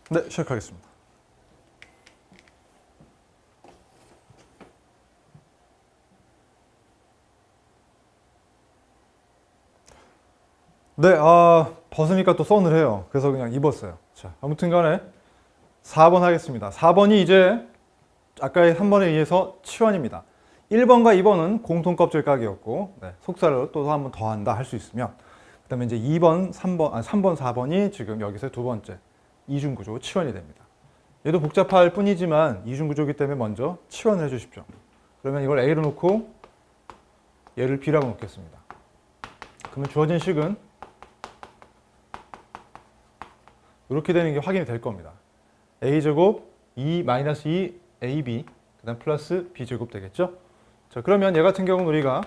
네, 시작하겠습니다. 네, 벗으니까 또 서늘해요. 그래서 그냥 입었어요. 자, 아무튼 간에 4번 하겠습니다. 4번이 이제 아까의 3번에 의해서 치환입니다. 1번과 2번은 공통껍질 까기였고, 네, 속살을 또 한 번 더 한다 할 수 있으면, 그 다음에 이제 2번, 3번, 4번이 지금 여기서 두 번째 이중구조 치환이 됩니다. 얘도 복잡할 뿐이지만 이중구조이기 때문에 먼저 치환을 해 주십시오. 그러면 이걸 A로 놓고 얘를 B라고 놓겠습니다. 그러면 주어진 식은 이렇게 되는 게 확인이 될 겁니다. A제곱 2-2AB 그 다음 플러스 B제곱 되겠죠? 자, 그러면 얘 같은 경우는 우리가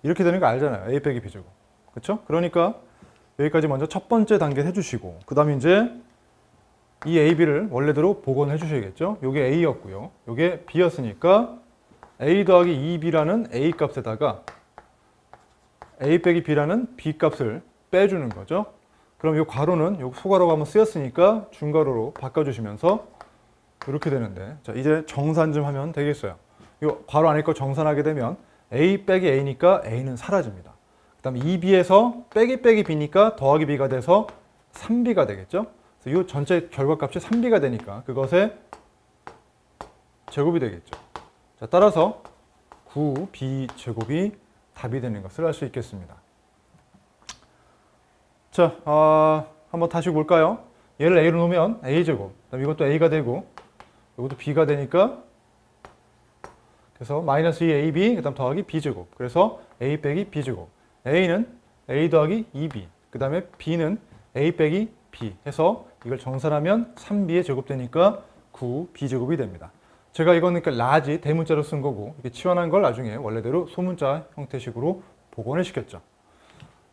이렇게 되는 거 알잖아요. A 빼기 B제곱. 그렇죠? 그러니까 여기까지 먼저 첫 번째 단계 해주시고 그 다음에 이제 이 AB를 원래대로 복원해 주셔야겠죠? 요게 A였고요. 요게 B였으니까 A 더하기 2B라는 A 값에다가 A 빼기 B라는 B 값을 빼주는 거죠. 그럼 요 괄호는 요 소괄호가 한번 쓰였으니까 중괄호로 바꿔주시면서 이렇게 되는데, 자, 이제 정산 좀 하면 되겠어요. 요 괄호 안에 거 정산하게 되면 A 빼기 A니까 A는 사라집니다. 그 다음에 2B에서 빼기 빼기 B니까 더하기 B가 돼서 3B가 되겠죠. 그래서 이 전체 결과값이 3B가 되니까 그것의 제곱이 되겠죠. 자, 따라서 9B제곱이 답이 되는 것을 알 수 있겠습니다. 자, 한번 다시 볼까요? 얘를 A로 놓으면 A제곱, 그다음 이것도 A가 되고 이것도 B가 되니까 그래서 마이너스 2AB, 그 다음 더하기 B제곱, 그래서 A 빼기 B제곱. A는 A 더하기 2B, 그 다음에 B는 A 빼기 B 해서 이걸 정산하면 3B의 제곱 되니까 9B제곱이 됩니다. 제가 이거는 그러니까 라지 대문자로 쓴 거고 이게 치환한 걸 나중에 원래대로 소문자 형태식으로 복원을 시켰죠.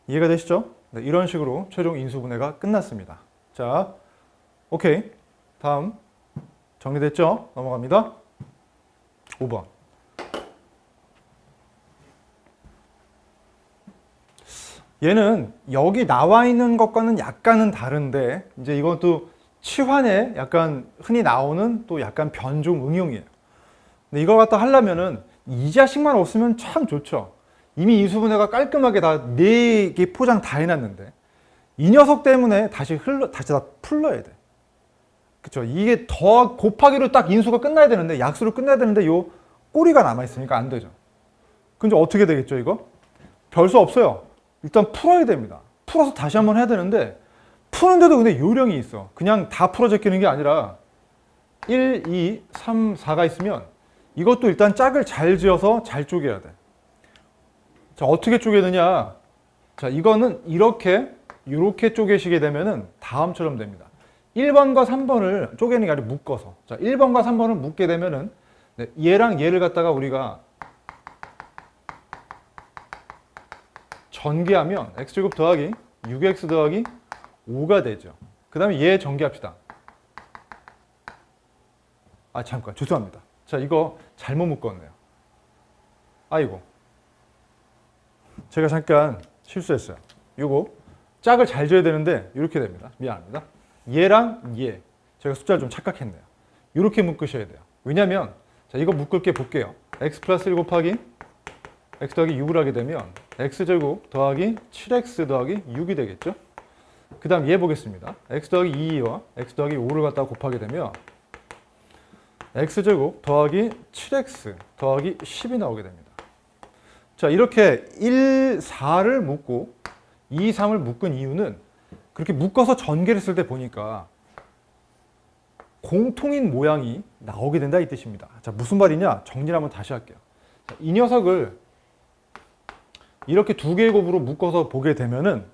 이해가 되시죠? 네, 이런 식으로 최종 인수분해가 끝났습니다. 자, 오케이. 다음 정리됐죠? 넘어갑니다. 5번. 얘는 여기 나와 있는 것과는 약간은 다른데 이제 이것도 치환에 약간 흔히 나오는 또 약간 변종 응용이에요. 근데 이걸 갖다 하려면은 이 자식만 없으면 참 좋죠. 이미 인수분해가 깔끔하게 다 4개 포장 다 해놨는데 이 녀석 때문에 다시 다 풀러야 돼. 그쵸? 이게 더 곱하기로 딱 인수가 끝나야 되는데 약수로 끝나야 되는데 요 꼬리가 남아있으니까 안 되죠. 근데 어떻게 되겠죠 이거? 별 수 없어요. 일단 풀어야 됩니다. 풀어서 다시 한번 해야 되는데 푸는데도 근데 요령이 있어. 그냥 다 풀어 제끼는 게 아니라 1, 2, 3, 4가 있으면 이것도 일단 짝을 잘 지어서 잘 쪼개야 돼. 자, 어떻게 쪼개느냐? 자, 이거는 이렇게 쪼개시게 되면은 다음처럼 됩니다. 1번과 3번을 쪼개는 게 아니라 묶어서. 자, 1번과 3번을 묶게 되면은 얘랑 얘를 갖다가 우리가 전개하면 x제곱 더하기 6x 더하기 5가 되죠. 그 다음에 얘 전개합시다. 잠깐 죄송합니다. 자, 이거 잘못 묶었네요. 아이고, 제가 잠깐 실수했어요. 요거 짝을 잘 지어야 되는데 이렇게 됩니다. 미안합니다. 얘랑 얘, 제가 숫자를 좀 착각했네요. 이렇게 묶으셔야 돼요. 왜냐면 자, 이거 묶을 게 볼게요. x 플러스 1 곱하기 x 더하기 6을 하게 되면 x제곱 더하기 7x 더하기 6이 되겠죠. 그 다음 얘 보겠습니다. x 더하기 2와 x 더하기 5를 갖다가 곱하게 되면 x제곱 더하기 7x 더하기 10이 나오게 됩니다. 자, 이렇게 1, 4를 묶고 2, 3을 묶은 이유는 그렇게 묶어서 전개를 했을 때 보니까 공통인 모양이 나오게 된다 이 뜻입니다. 자, 무슨 말이냐? 정리를 한번 다시 할게요. 자, 이 녀석을 이렇게 두 개의 곱으로 묶어서 보게 되면은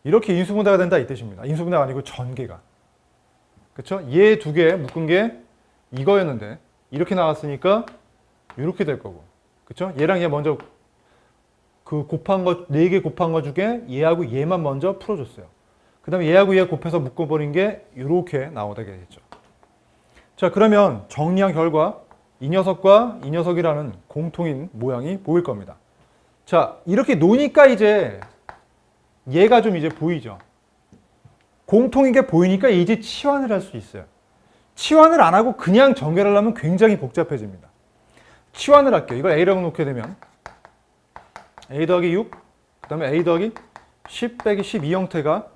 이렇게 인수분해가 된다 이 뜻입니다. 인수분해가 아니고 전개가. 그렇죠? 얘 두 개 묶은 게 이거였는데 이렇게 나왔으니까 이렇게 될 거고. 그렇죠? 얘랑 얘 먼저 그 곱한 거 4개 곱한 거 중에 얘하고 얘만 먼저 풀어줬어요. 그 다음에 얘하고 얘 곱해서 묶어버린 게 이렇게 나오게 되겠죠. 자, 그러면 정리한 결과 이 녀석과 이 녀석이라는 공통인 모양이 보일 겁니다. 자, 이렇게 노니까 이제 얘가 좀 이제 보이죠. 공통인 게 보이니까 이제 치환을 할 수 있어요. 치환을 안 하고 그냥 전개를 하면 굉장히 복잡해집니다. 치환을 할게요. 이걸 A라고 놓게 되면 A 더하기 6, 그 다음에 A 더하기 10 빼기 12 형태가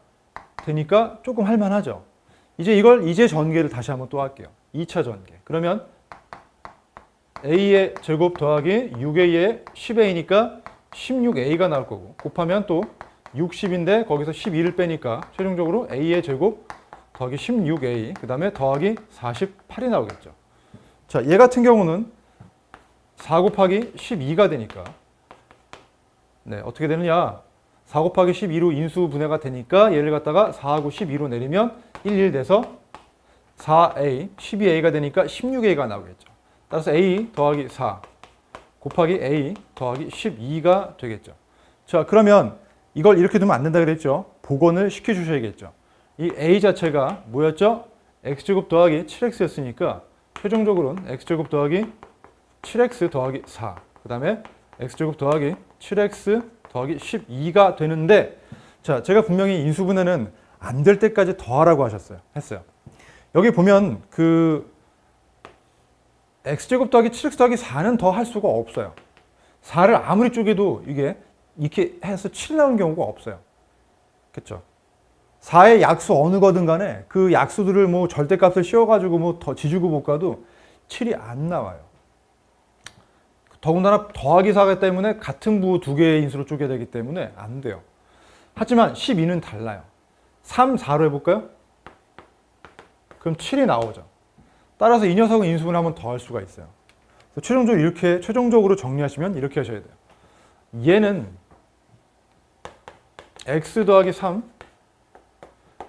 되니까 조금 할만하죠. 이제 이걸 이제 전개를 다시 한번 또 할게요. 2차 전개. 그러면 A의 제곱 더하기 6A의 10A니까 16A가 나올 거고, 곱하면 또 60인데 거기서 12를 빼니까 최종적으로 A의 제곱 더하기 16A, 그 다음에 더하기 48이 나오겠죠. 자, 얘 같은 경우는 4 곱하기 12가 되니까 네, 어떻게 되느냐, 4 곱하기 12로 인수분해가 되니까 얘를 갖다가 4하고 12로 내리면 1 돼서 4A, 12A가 되니까 16A가 나오겠죠. 따라서 A 더하기 4 곱하기 A 더하기 12가 되겠죠. 자, 그러면 이걸 이렇게 두면 안 된다 그랬죠. 복원을 시켜주셔야겠죠. 이 A 자체가 뭐였죠? X제곱 더하기 7X였으니까 최종적으로는 X제곱 더하기 7X 더하기 4, 그 다음에 X제곱 더하기 7X 더하기 12가 되는데, 자, 제가 분명히 인수분해는 안 될 때까지 더하라고 했어요. 여기 보면 그 X제곱 더하기 7X 더하기 4는 더 할 수가 없어요. 4를 아무리 쪼개도 이게 이렇게 해서 7 나오는 경우가 없어요. 그렇죠? 4의 약수 어느 거든 간에 그 약수들을 뭐 절대값을 씌워가지고 뭐 더 지주고 볶아도 7이 안 나와요. 더군다나 더하기 4기 때문에 같은 부 두 개의 인수로 쪼개야 되기 때문에 안 돼요. 하지만 12는 달라요. 3, 4로 해볼까요? 그럼 7이 나오죠. 따라서 이 녀석은 인수분해 한번 더 할 수가 있어요. 최종적으로 이렇게 최종적으로 정리하시면 이렇게 하셔야 돼요. 얘는 x 더하기 3,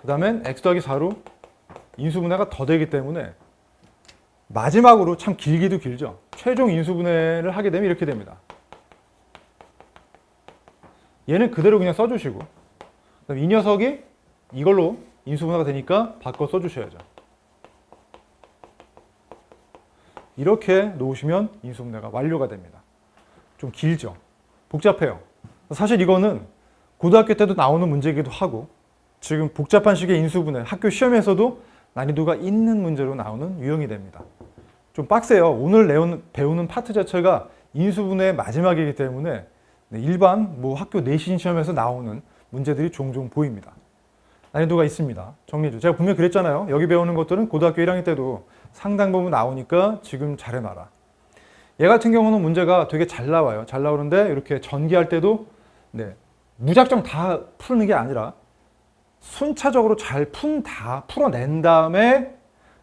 그 다음엔 x 더하기 4로 인수분해가 더 되기 때문에 마지막으로 참 길기도 길죠. 최종 인수분해를 하게 되면 이렇게 됩니다. 얘는 그대로 그냥 써주시고, 그다음에 이 녀석이 이걸로 인수분해가 되니까 바꿔 써주셔야죠. 이렇게 놓으시면 인수분해가 완료가 됩니다. 좀 길죠. 복잡해요. 사실 이거는 고등학교 때도 나오는 문제이기도 하고, 지금 복잡한 식의 인수분해 학교 시험에서도 난이도가 있는 문제로 나오는 유형이 됩니다. 좀 빡세요. 오늘 배우는 파트 자체가 인수분해의 마지막이기 때문에 일반 뭐 학교 내신 시험에서 나오는 문제들이 종종 보입니다. 난이도가 있습니다. 정리해줘. 제가 분명히 그랬잖아요. 여기 배우는 것들은 고등학교 1학년 때도 상당 부분 나오니까 지금 잘 해놔라. 얘 같은 경우는 문제가 되게 잘 나와요. 잘 나오는데 이렇게 전개할 때도 무작정 다 푸는 게 아니라 순차적으로 잘 풀어낸 다음에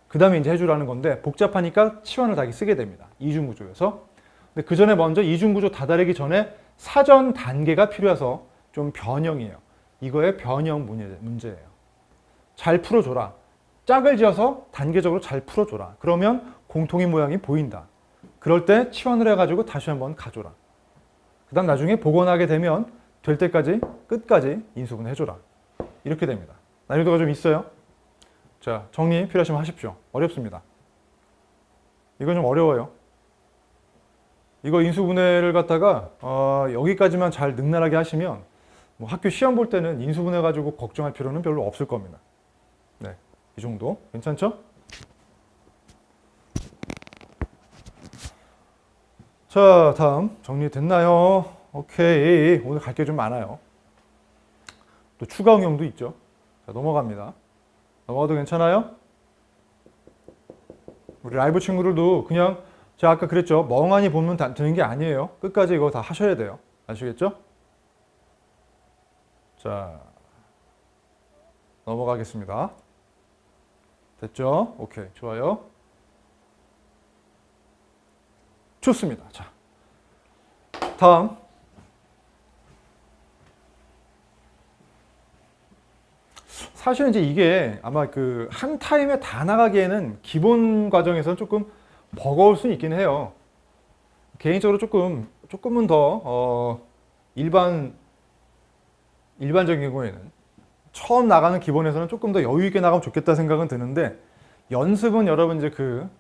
그 다음에 이제 해주라는 건데, 복잡하니까 치환을 다시 쓰게 됩니다. 이중구조여서. 근데 그 전에 먼저 이중구조 다다르기 전에 사전 단계가 필요해서 좀 변형이에요. 이거의 변형 문제예요. 잘 풀어줘라. 짝을 지어서 단계적으로 잘 풀어줘라. 그러면 공통인 모양이 보인다. 그럴 때 치환을 해가지고 다시 한번 가줘라. 그 다음 나중에 복원하게 되면 될 때까지 끝까지 인수분해 해줘라. 이렇게 됩니다. 난이도가 좀 있어요. 자, 정리 필요하시면 하십시오. 어렵습니다. 이건 좀 어려워요. 이거 인수분해를 갖다가 여기까지만 잘 능란하게 하시면 뭐 학교 시험 볼 때는 인수분해 가지고 걱정할 필요는 별로 없을 겁니다. 네, 이 정도 괜찮죠? 자, 다음 정리됐나요? 오케이. 오늘 갈 게 좀 많아요. 또 추가 응용도 있죠. 자, 넘어갑니다. 넘어가도 괜찮아요? 우리 라이브 친구들도 그냥 제가 아까 그랬죠. 멍하니 보면 되는 게 아니에요. 끝까지 이거 다 하셔야 돼요. 아시겠죠? 자, 넘어가겠습니다. 됐죠? 오케이, 좋아요. 좋습니다. 자, 다음. 사실은 이제 이게 아마 그 한 타임에 다 나가기에는 기본 과정에서는 조금 버거울 수는 있긴 해요. 개인적으로 조금은 더 일반적인 경우에는 처음 나가는 기본에서는 조금 더 여유 있게 나가면 좋겠다 생각은 드는데, 연습은 여러분 이제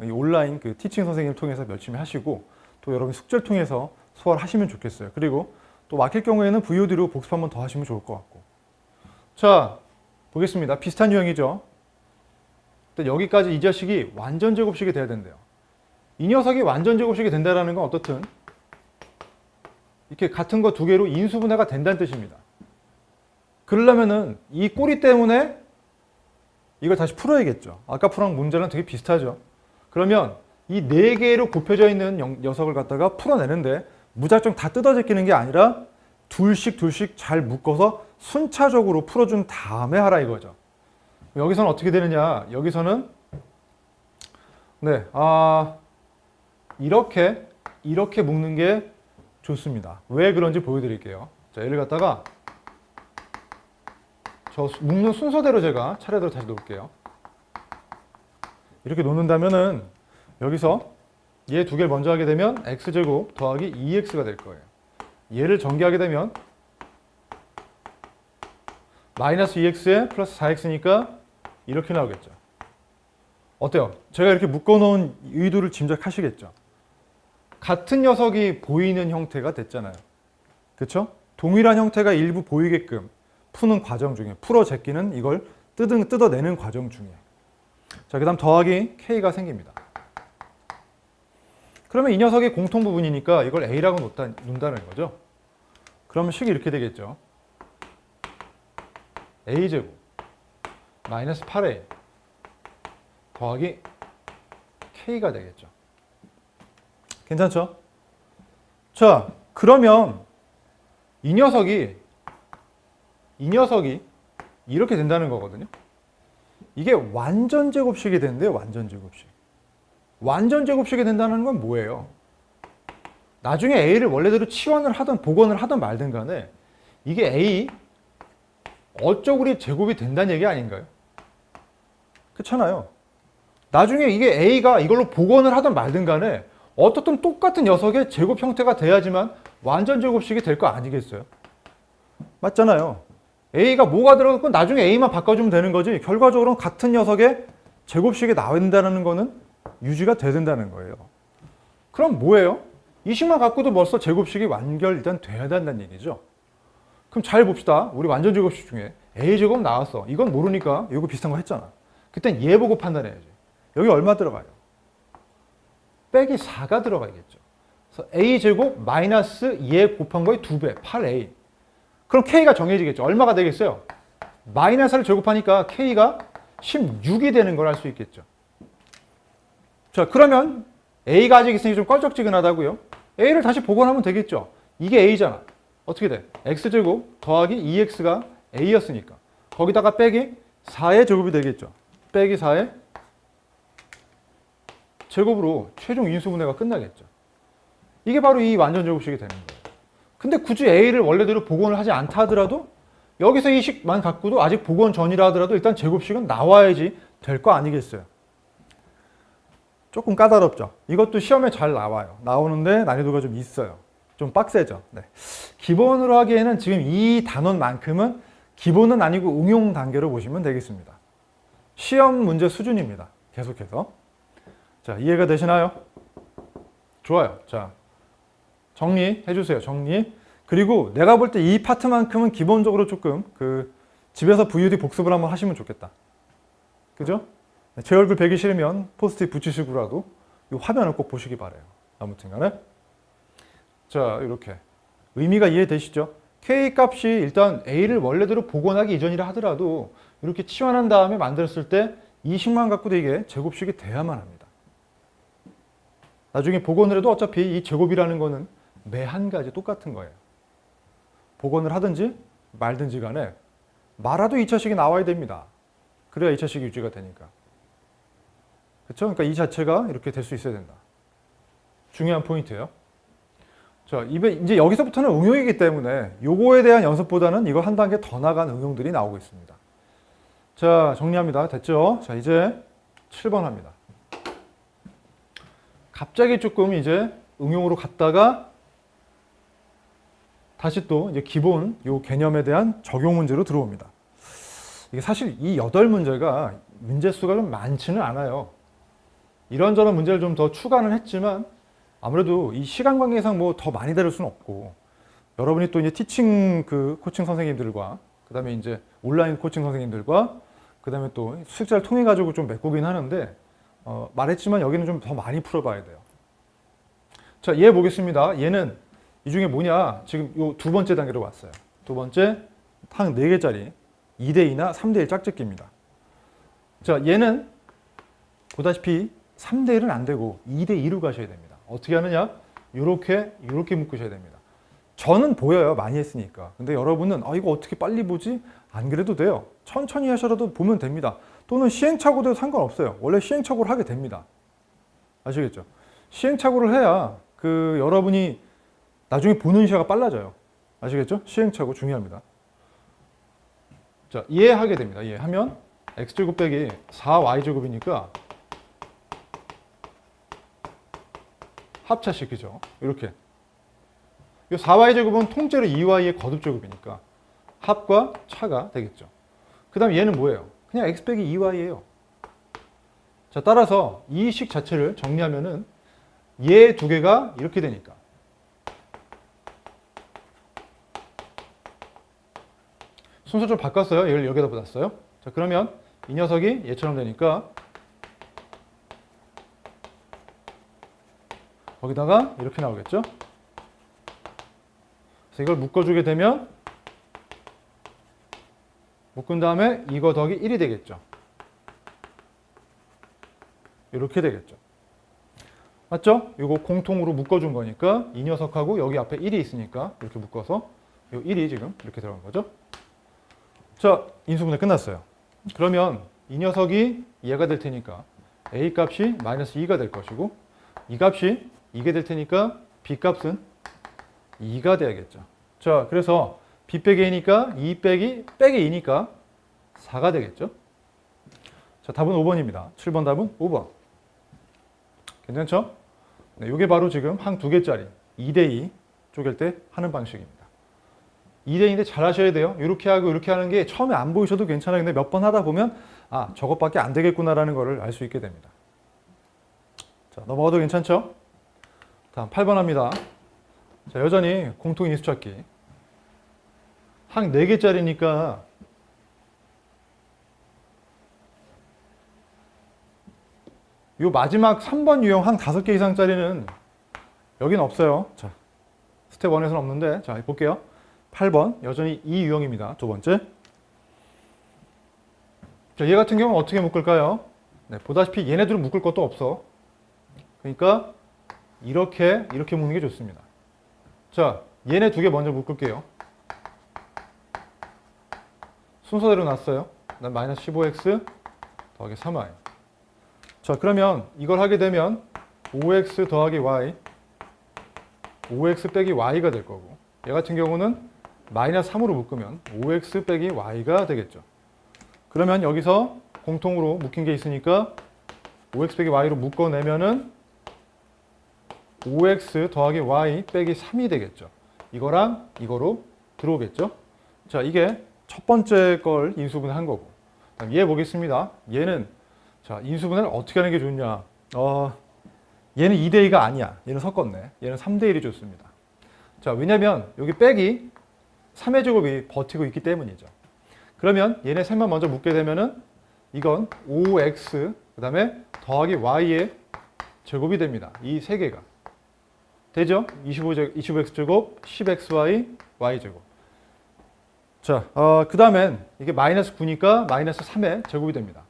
이 온라인 티칭 선생님을 통해서 열심히 하시고 또 여러분 숙제를 통해서 소화를 하시면 좋겠어요. 그리고 또 막힐 경우에는 VOD로 복습 한번 더 하시면 좋을 것 같고. 자, 보겠습니다. 비슷한 유형이죠. 근데 여기까지 이 자식이 완전 제곱식이 돼야 된대요. 이 녀석이 완전 제곱식이 된다는 건 어떻든 이렇게 같은 거 두 개로 인수분해가 된다는 뜻입니다. 그러려면은 이 꼬리 때문에 이걸 다시 풀어야겠죠. 아까 풀은 문제랑 되게 비슷하죠. 그러면 이 네 개로 곱혀져 있는 녀석을 갖다가 풀어내는데 무작정 다 뜯어 제끼는 게 아니라 둘씩 잘 묶어서 순차적으로 풀어준 다음에 하라 이거죠. 여기서는 어떻게 되느냐? 여기서는 이렇게 묶는 게 좋습니다. 왜 그런지 보여드릴게요. 자, 얘를 갖다가 저 묶는 순서대로 제가 차례대로 다시 놓을게요. 이렇게 놓는다면은 여기서 얘 두 개를 먼저 하게 되면 x제곱 더하기 2x가 될 거예요. 얘를 전개하게 되면 마이너스 2x에 플러스 4x니까 이렇게 나오겠죠. 어때요? 제가 이렇게 묶어놓은 의도를 짐작하시겠죠? 같은 녀석이 보이는 형태가 됐잖아요. 그렇죠? 동일한 형태가 일부 보이게끔 푸는 과정 중에 풀어 제끼는 이걸 뜯어내는 과정 중에 자, 그 다음 더하기 k가 생깁니다. 그러면 이 녀석의 공통 부분이니까 이걸 a라고 놓는다는 거죠. 그러면 식이 이렇게 되겠죠. a제곱 마이너스 8a 더하기 k가 되겠죠. 괜찮죠? 자, 그러면 이 녀석이 이렇게 된다는 거거든요. 이게 완전 제곱식이 된대요. 완전 제곱식. 완전 제곱식이 된다는 건 뭐예요? 나중에 a를 원래대로 치환을 하든 복원을 하든 말든 간에 이게 a 어쩌구리 제곱이 된다는 얘기 아닌가요? 그렇잖아요. 나중에 이게 a가 이걸로 복원을 하든 말든 간에 어떻든 똑같은 녀석의 제곱 형태가 돼야지만 완전 제곱식이 될 거 아니겠어요? 맞잖아요. a가 뭐가 들어갔건 나중에 a만 바꿔주면 되는 거지 결과적으로는 같은 녀석의 제곱식이 나온다는 거는 유지가 돼야 된다는 거예요. 그럼 뭐예요? 이 식만 갖고도 벌써 제곱식이 완결 일단 돼야 된다는 얘기죠. 그럼 잘 봅시다. 우리 완전 제곱식 중에 a제곱 나왔어. 이건 모르니까 이거 비슷한 거 했잖아. 그땐 얘 보고 판단해야지. 여기 얼마 들어가요? 빼기 4가 들어가겠죠. 그래서 a제곱 마이너스 얘 곱한 거의 2배, 8a. 그럼 k가 정해지겠죠. 얼마가 되겠어요? 마이너스를 제곱하니까 k가 16이 되는 걸 알 수 있겠죠. 자, 그러면 a가 아직 있으니 좀 껄쩍지근하다고요. a를 다시 복원하면 되겠죠. 이게 a잖아. 어떻게 돼? x제곱 더하기 2x가 a였으니까 거기다가 빼기 4의 제곱이 되겠죠. 빼기 4의 제곱으로 최종 인수분해가 끝나겠죠. 이게 바로 이 완전 제곱식이 되는 거예요. 근데 굳이 a를 원래대로 복원을 하지 않다 하더라도 여기서 이 식만 갖고도 아직 복원 전이라 하더라도 일단 제곱식은 나와야지 될 거 아니겠어요. 조금 까다롭죠. 이것도 시험에 잘 나와요. 나오는데 난이도가 좀 있어요. 좀 빡세죠. 네. 기본으로 하기에는 지금 이 단원만큼은 기본은 아니고 응용 단계로 보시면 되겠습니다. 시험 문제 수준입니다. 계속해서. 자, 이해가 되시나요? 좋아요. 자, 정리해 주세요. 정리. 그리고 내가 볼 때 이 파트만큼은 기본적으로 조금 집에서 VOD 복습을 한번 하시면 좋겠다. 그죠? 제 얼굴 뵈기 싫으면 포스트잇 붙이시고라도 이 화면을 꼭 보시기 바라요. 아무튼 간에. 자, 이렇게. 의미가 이해되시죠? K 값이 일단 A를 원래대로 복원하기 이전이라 하더라도 이렇게 치환한 다음에 만들었을 때 이 식만 갖고도 이게 제곱식이 돼야만 합니다. 나중에 복원을 해도 어차피 이 제곱이라는 거는 매 한 가지 똑같은 거예요. 복원을 하든지 말든지 간에 말아도 2차식이 나와야 됩니다. 그래야 2차식이 유지가 되니까. 그렇죠? 그러니까 이 자체가 이렇게 될 수 있어야 된다. 중요한 포인트예요. 자, 이제 여기서부터는 응용이기 때문에 요거에 대한 연습보다는 이거 한 단계 더 나간 응용들이 나오고 있습니다. 자, 정리합니다. 됐죠? 자, 이제 7번 합니다. 갑자기 조금 이제 응용으로 갔다가 다시 또 이제 기본 요 개념에 대한 적용 문제로 들어옵니다. 이게 사실 이 8문제가 문제 수가 좀 많지는 않아요. 이런저런 문제를 좀 더 추가는 했지만 아무래도 이 시간 관계상 뭐 더 많이 다룰 수는 없고, 여러분이 또 이제 티칭 그 코칭 선생님들과 그다음에 이제 온라인 코칭 선생님들과 그다음에 또 수익자를 통해 가지고 좀 메꾸긴 하는데, 말했지만 여기는 좀 더 많이 풀어봐야 돼요. 자, 얘 보겠습니다. 얘는 이 중에 뭐냐? 지금 요 두 번째 단계로 왔어요. 두 번째 항 4개짜리 2대2나 3대1 짝짓기입니다. 자, 얘는 보다시피 3대1은 안 되고 2대2로 가셔야 됩니다. 어떻게 하느냐? 요렇게 묶으셔야 됩니다. 저는 보여요. 많이 했으니까. 근데 여러분은 이거 어떻게 빨리 보지? 안 그래도 돼요. 천천히 하셔도 보면 됩니다. 또는 시행착오도 상관없어요. 원래 시행착오를 하게 됩니다. 아시겠죠? 시행착오를 해야 여러분이 나중에 보는 시야가 빨라져요. 아시겠죠? 시행착오 중요합니다. 자, 이해하게 됩니다. 이해하면 x제곱 빼기 4y제곱이니까 합차시키죠. 이렇게. 이 4y제곱은 통째로 2y의 거듭제곱이니까 합과 차가 되겠죠. 그 다음에 얘는 뭐예요? 그냥 x 빼기 2y예요. 자, 따라서 이 식 자체를 정리하면은 얘 두 개가 이렇게 되니까 순서 좀 바꿨어요. 얘를 여기다 받았어요. 자, 그러면 이 녀석이 얘처럼 되니까 거기다가 이렇게 나오겠죠. 그래서 이걸 묶어주게 되면 묶은 다음에 이거 더하기 1이 되겠죠. 이렇게 되겠죠. 맞죠? 이거 공통으로 묶어준 거니까 이 녀석하고 여기 앞에 1이 있으니까 이렇게 묶어서 이 1이 지금 이렇게 들어간 거죠. 자, 인수분해 끝났어요. 그러면 이 녀석이 얘가 될 테니까 a 값이 마이너스 2가 될 것이고, 이 값이 이게 될 테니까 b 값은 2가 돼야겠죠. 자, 그래서 b 빼기 a니까 2 빼기 2니까 4가 되겠죠. 자, 답은 5번입니다. 7번 답은 5번. 괜찮죠? 네, 이게 바로 지금 항 2개짜리 2대2 쪼갤 때 하는 방식입니다. 2대2인데 잘 하셔야 돼요. 이렇게 하고 이렇게 하는 게 처음에 안 보이셔도 괜찮아요. 근데 몇 번 하다 보면 저것밖에 안 되겠구나라는 거를 알 수 있게 됩니다. 자, 넘어가도 괜찮죠? 다음 8번 합니다. 자, 여전히 공통 인수 찾기. 항 4개짜리니까 요 마지막 3번 유형 항 5개 이상짜리는 여기는 없어요. 자, 스텝 1에서는 없는데, 자, 볼게요. 8번 여전히 이 유형입니다. 두 번째. 자, 얘 같은 경우는 어떻게 묶을까요? 네, 보다시피 얘네들은 묶을 것도 없어. 그러니까 이렇게 묶는 게 좋습니다. 자, 얘네 두 개 먼저 묶을게요. 순서대로 놨어요. 그다음 마이너스 15x 더하기 3y. 자, 그러면 이걸 하게 되면 5x 더하기 y, 5x 빼기 y가 될 거고, 얘 같은 경우는 마이너스 3으로 묶으면 5x 빼기 y가 되겠죠. 그러면 여기서 공통으로 묶인 게 있으니까 5x 빼기 y로 묶어내면은 5x 더하기 y 빼기 3이 되겠죠. 이거랑 이거로 들어오겠죠. 자, 이게 첫 번째 걸 인수분해 한 거고. 다음 얘 보겠습니다. 얘는 자, 인수분해를 어떻게 하는 게 좋냐? 얘는 2대2가 아니야. 얘는 섞었네. 얘는 3대1이 좋습니다. 자, 왜냐면 여기 빼기 3의 제곱이 버티고 있기 때문이죠. 그러면 얘네 셋만 먼저 묶게 되면은 이건 5x 그다음에 더하기 y의 제곱이 됩니다. 이 세 개가 되죠? 25x 제곱, 10xy, y제곱. 자, 그 다음엔 이게 마이너스 9니까 마이너스 3의 제곱이 됩니다.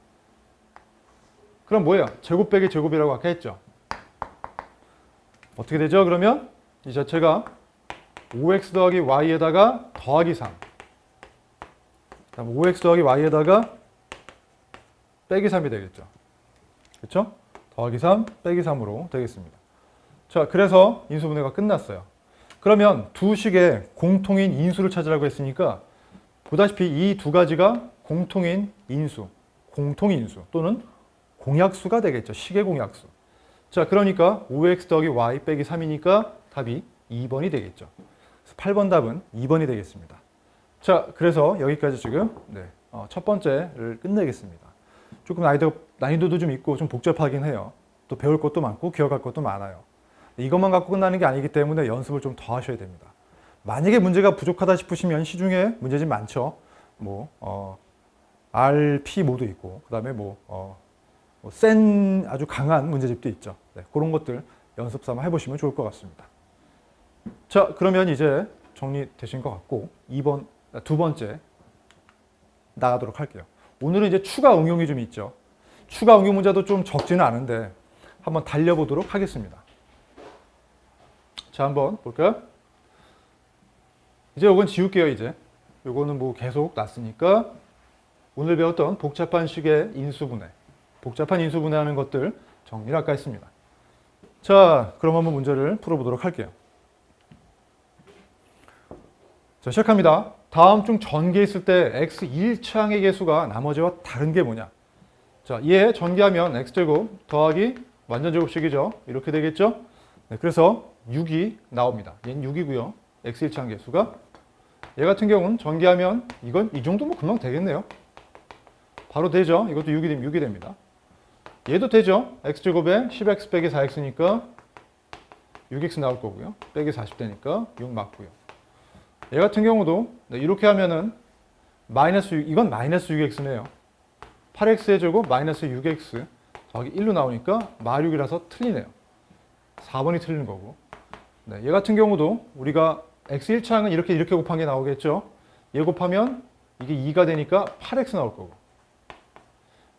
그럼 뭐예요? 제곱 빼기 제곱이라고 아까 했죠? 어떻게 되죠? 그러면 이 자체가 5x 더하기 y에다가 더하기 3. 다음 5x 더하기 y에다가 빼기 3이 되겠죠. 그렇죠? 더하기 3, 빼기 3으로 되겠습니다. 자, 그래서 인수분해가 끝났어요. 그러면 두 식의 공통인 인수를 찾으라고 했으니까 보다시피 이 두 가지가 공통인 인수, 공통인수 또는 공약수가 되겠죠. 식의 공약수. 자, 그러니까 5x 더하기 y 빼기 3이니까 답이 2번이 되겠죠. 그래서 8번 답은 2번이 되겠습니다. 자, 그래서 여기까지 지금 첫 번째를 끝내겠습니다. 조금 난이도도 좀 있고 좀 복잡하긴 해요. 또 배울 것도 많고 기억할 것도 많아요. 이것만 갖고 끝나는 게 아니기 때문에 연습을 좀 더 하셔야 됩니다. 만약에 문제가 부족하다 싶으시면 시중에 문제집 많죠. RP 모드 있고, 그 다음에 센 아주 강한 문제집도 있죠. 네, 그런 것들 연습 삼아 해보시면 좋을 것 같습니다. 자, 그러면 이제 정리되신 것 같고 두 번째 나가도록 할게요. 오늘은 이제 추가 응용이 좀 있죠. 추가 응용 문제도 좀 적지는 않은데 한번 달려보도록 하겠습니다. 자, 한번 볼까요? 이제 이건 지울게요. 이제 이거는 계속 났으니까 오늘 배웠던 복잡한 식의 인수분해, 복잡한 인수분해하는 것들 정리를 아까 했습니다. 자, 그럼 한번 문제를 풀어보도록 할게요. 자, 시작합니다. 다음 중 전개했을 때 x 1차항의 개수가 나머지와 다른 게 뭐냐? 자, 얘 전개하면 x제곱 더하기 완전제곱식이죠. 이렇게 되겠죠? 네, 그래서 6이 나옵니다. 얘는 6이고요. x 1차항 개수가. 얘 같은 경우는 전개하면 이건 이 정도면 금방 되겠네요. 바로 되죠. 이것도 6이 됩니다. 얘도 되죠. x제곱에 10x 빼기 4x니까 6x 나올 거고요. 빼기 40되니까 6 맞고요. 얘 같은 경우도 이렇게 하면은 이건 마이너스 6x네요. 8x의 제곱 마이너스 6x 더하기 1로 나오니까 마6이라서 틀리네요. 4번이 틀리는 거고. 네, 얘 같은 경우도 우리가 x 1차항은 이렇게 곱한 게 나오겠죠. 얘 곱하면 이게 2가 되니까 8x 나올 거고.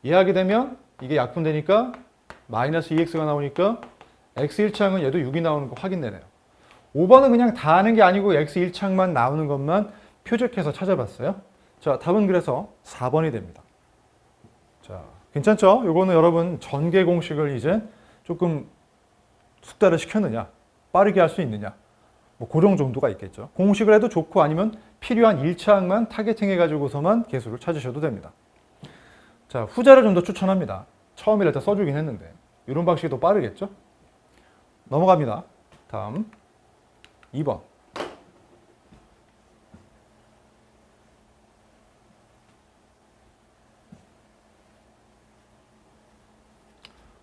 얘 하게 되면 이게 약분되니까 마이너스 2x가 나오니까 x 1차항은 얘도 6이 나오는 거 확인되네요. 5번은 그냥 다 하는 게 아니고 x 1차항만 나오는 것만 표적해서 찾아봤어요. 자, 답은 그래서 4번이 됩니다. 자, 괜찮죠? 이거는 여러분 전개 공식을 이제 조금 숙달을 시켰느냐, 빠르게 할 수 있느냐, 그런 정도가 있겠죠. 공식을 해도 좋고 아니면 필요한 1차항만 타겟팅 해가지고서만 개수를 찾으셔도 됩니다. 자, 후자를 좀 더 추천합니다. 처음에 일단 써주긴 했는데 이런 방식이 더 빠르겠죠? 넘어갑니다. 다음 2번.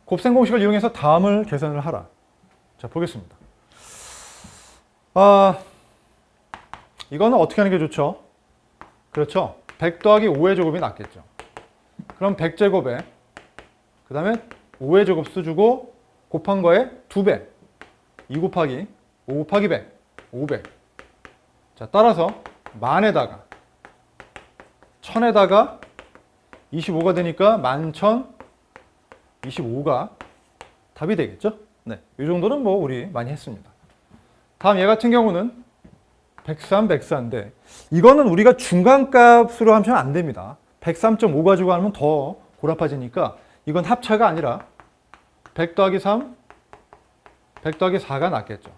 곱셈 공식을 이용해서 다음을 계산을 하라. 자, 보겠습니다. 이거는 어떻게 하는 게 좋죠? 그렇죠. 100 더하기 5의 제곱이 낫겠죠. 그럼 100제곱에 그 다음에 5의 제곱 써주고 곱한 거에 2배. 2 곱하기 5 곱하기 100. 500. 자, 따라서 만에다가 1000에다가 25가 되니까 11,025가 답이 되겠죠? 네, 이 정도는 우리 많이 했습니다. 다음 얘 같은 경우는 103, 104인데 이거는 우리가 중간값으로 하면 안 됩니다. 103.5 가지고 하면 더 고라파지니까 이건 합차가 아니라 100 더하기 3, 100 더하기 4가 낫겠죠.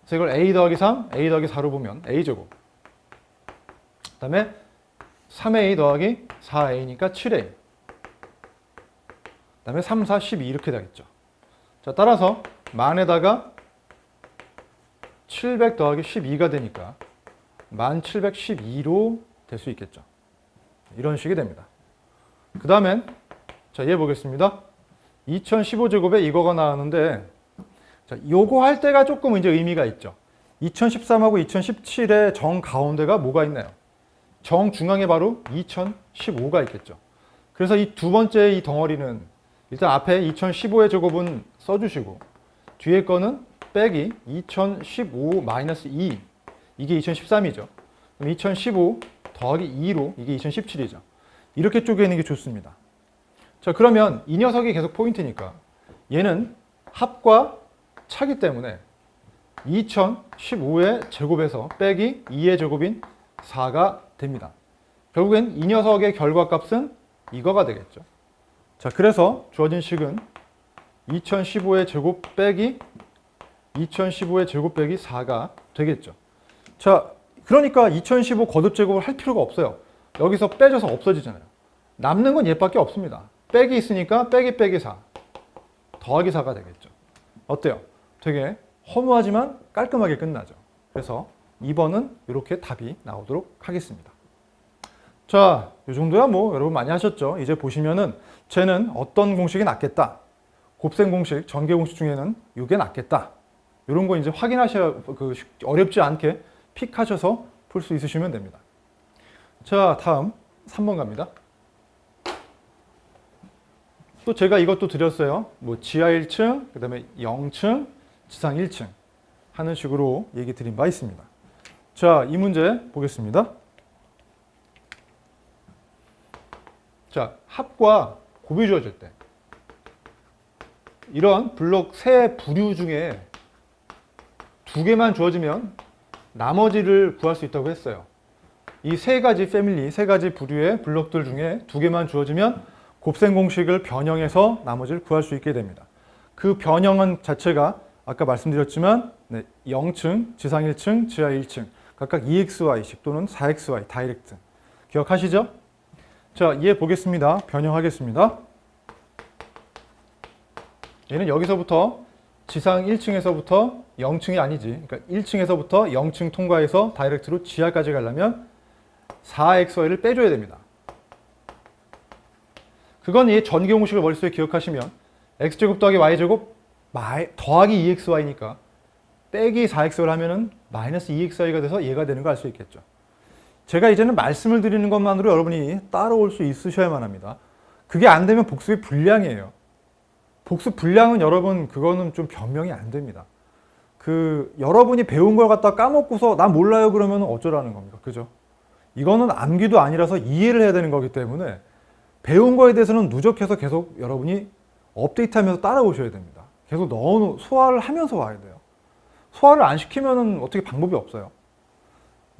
그래서 이걸 a 더하기 3, a 더하기 4로 보면 a제곱. 그 다음에 3a 더하기 4a니까 7a. 그 다음에 3, 4, 12 이렇게 되겠죠. 자, 따라서 만에다가 700 더하기 12가 되니까 1712로 될 수 있겠죠. 이런 식이 됩니다. 그 다음엔 자, 얘 보겠습니다. 2015제곱에 이거가 나왔는데 자, 요거 할 때가 조금 이제 의미가 있죠. 2013하고 2017의 정 가운데가 뭐가 있나요? 정 중앙에 바로 2015가 있겠죠. 그래서 이 두 번째 이 덩어리는 일단 앞에 2015의 제곱은 써주시고 뒤에 거는 빼기 2015 마이너스 2 이게 2013이죠. 그럼 2015 더하기 2로 이게 2017이죠. 이렇게 쪼개는 게 좋습니다. 자, 그러면 이 녀석이 계속 포인트니까 얘는 합과 차기 때문에 2015의 제곱에서 빼기 2의 제곱인 4가 됩니다. 결국엔 이 녀석의 결과값은 이거가 되겠죠. 자, 그래서 주어진 식은 2015의 제곱 빼기 2015의 제곱 빼기 4가 되겠죠. 자, 그러니까 2015 거듭 제곱을 할 필요가 없어요. 여기서 빼져서 없어지잖아요. 남는 건 얘밖에 없습니다. 빼기 있으니까 빼기 빼기 4 더하기 4가 되겠죠. 어때요? 되게 허무하지만 깔끔하게 끝나죠. 그래서 2번은 이렇게 답이 나오도록 하겠습니다. 자, 이 정도야 뭐 여러분 많이 하셨죠? 이제 보시면은 쟤는 어떤 공식이 낫겠다. 곱셈 공식, 전개 공식 중에는 이게 낫겠다. 이런 거 이제 확인하셔야 어렵지 않게 픽하셔서 풀 수 있으시면 됩니다. 자, 다음 3번 갑니다. 또 제가 이것도 드렸어요. 뭐 지하 1층, 그 다음에 0층, 지상 1층 하는 식으로 얘기 드린 바 있습니다. 자, 이 문제 보겠습니다. 자, 합과 곱이 주어질 때 이런 블록 세 부류 중에 두 개만 주어지면 나머지를 구할 수 있다고 했어요. 이 세 가지 패밀리, 세 가지 부류의 블록들 중에 두 개만 주어지면 곱셈 공식을 변형해서 나머지를 구할 수 있게 됩니다. 그 변형은 자체가 아까 말씀드렸지만 0층, 지상 1층, 지하 1층 각각 2xy식 또는 4xy 다이렉트 기억하시죠? 자, 이해 보겠습니다. 변형하겠습니다. 얘는 여기서부터 지상 1층에서부터 0층이 아니지. 그러니까 1층에서부터 0층 통과해서 다이렉트로 지하까지 가려면 4xy를 빼줘야 됩니다. 그건 이 전개 공식을 머릿속에 기억하시면 x제곱 더하기 y제곱 더하기 2xy니까 빼기 4x를 하면은 마이너스 2xy가 돼서 얘가 되는 거 알 수 있겠죠. 제가 이제는 말씀을 드리는 것만으로 여러분이 따라올 수 있으셔야만 합니다. 그게 안 되면 복습이 불량이에요. 복습 불량은 여러분 그거는 좀 변명이 안 됩니다. 여러분이 배운 걸 갖다 까먹고서 나 몰라요 그러면 어쩌라는 겁니까? 그죠? 이거는 암기도 아니라서 이해를 해야 되는 거기 때문에 배운 거에 대해서는 누적해서 계속 여러분이 업데이트하면서 따라오셔야 됩니다. 계속 소화를 하면서 와야 돼요. 소화를 안 시키면은 어떻게 방법이 없어요.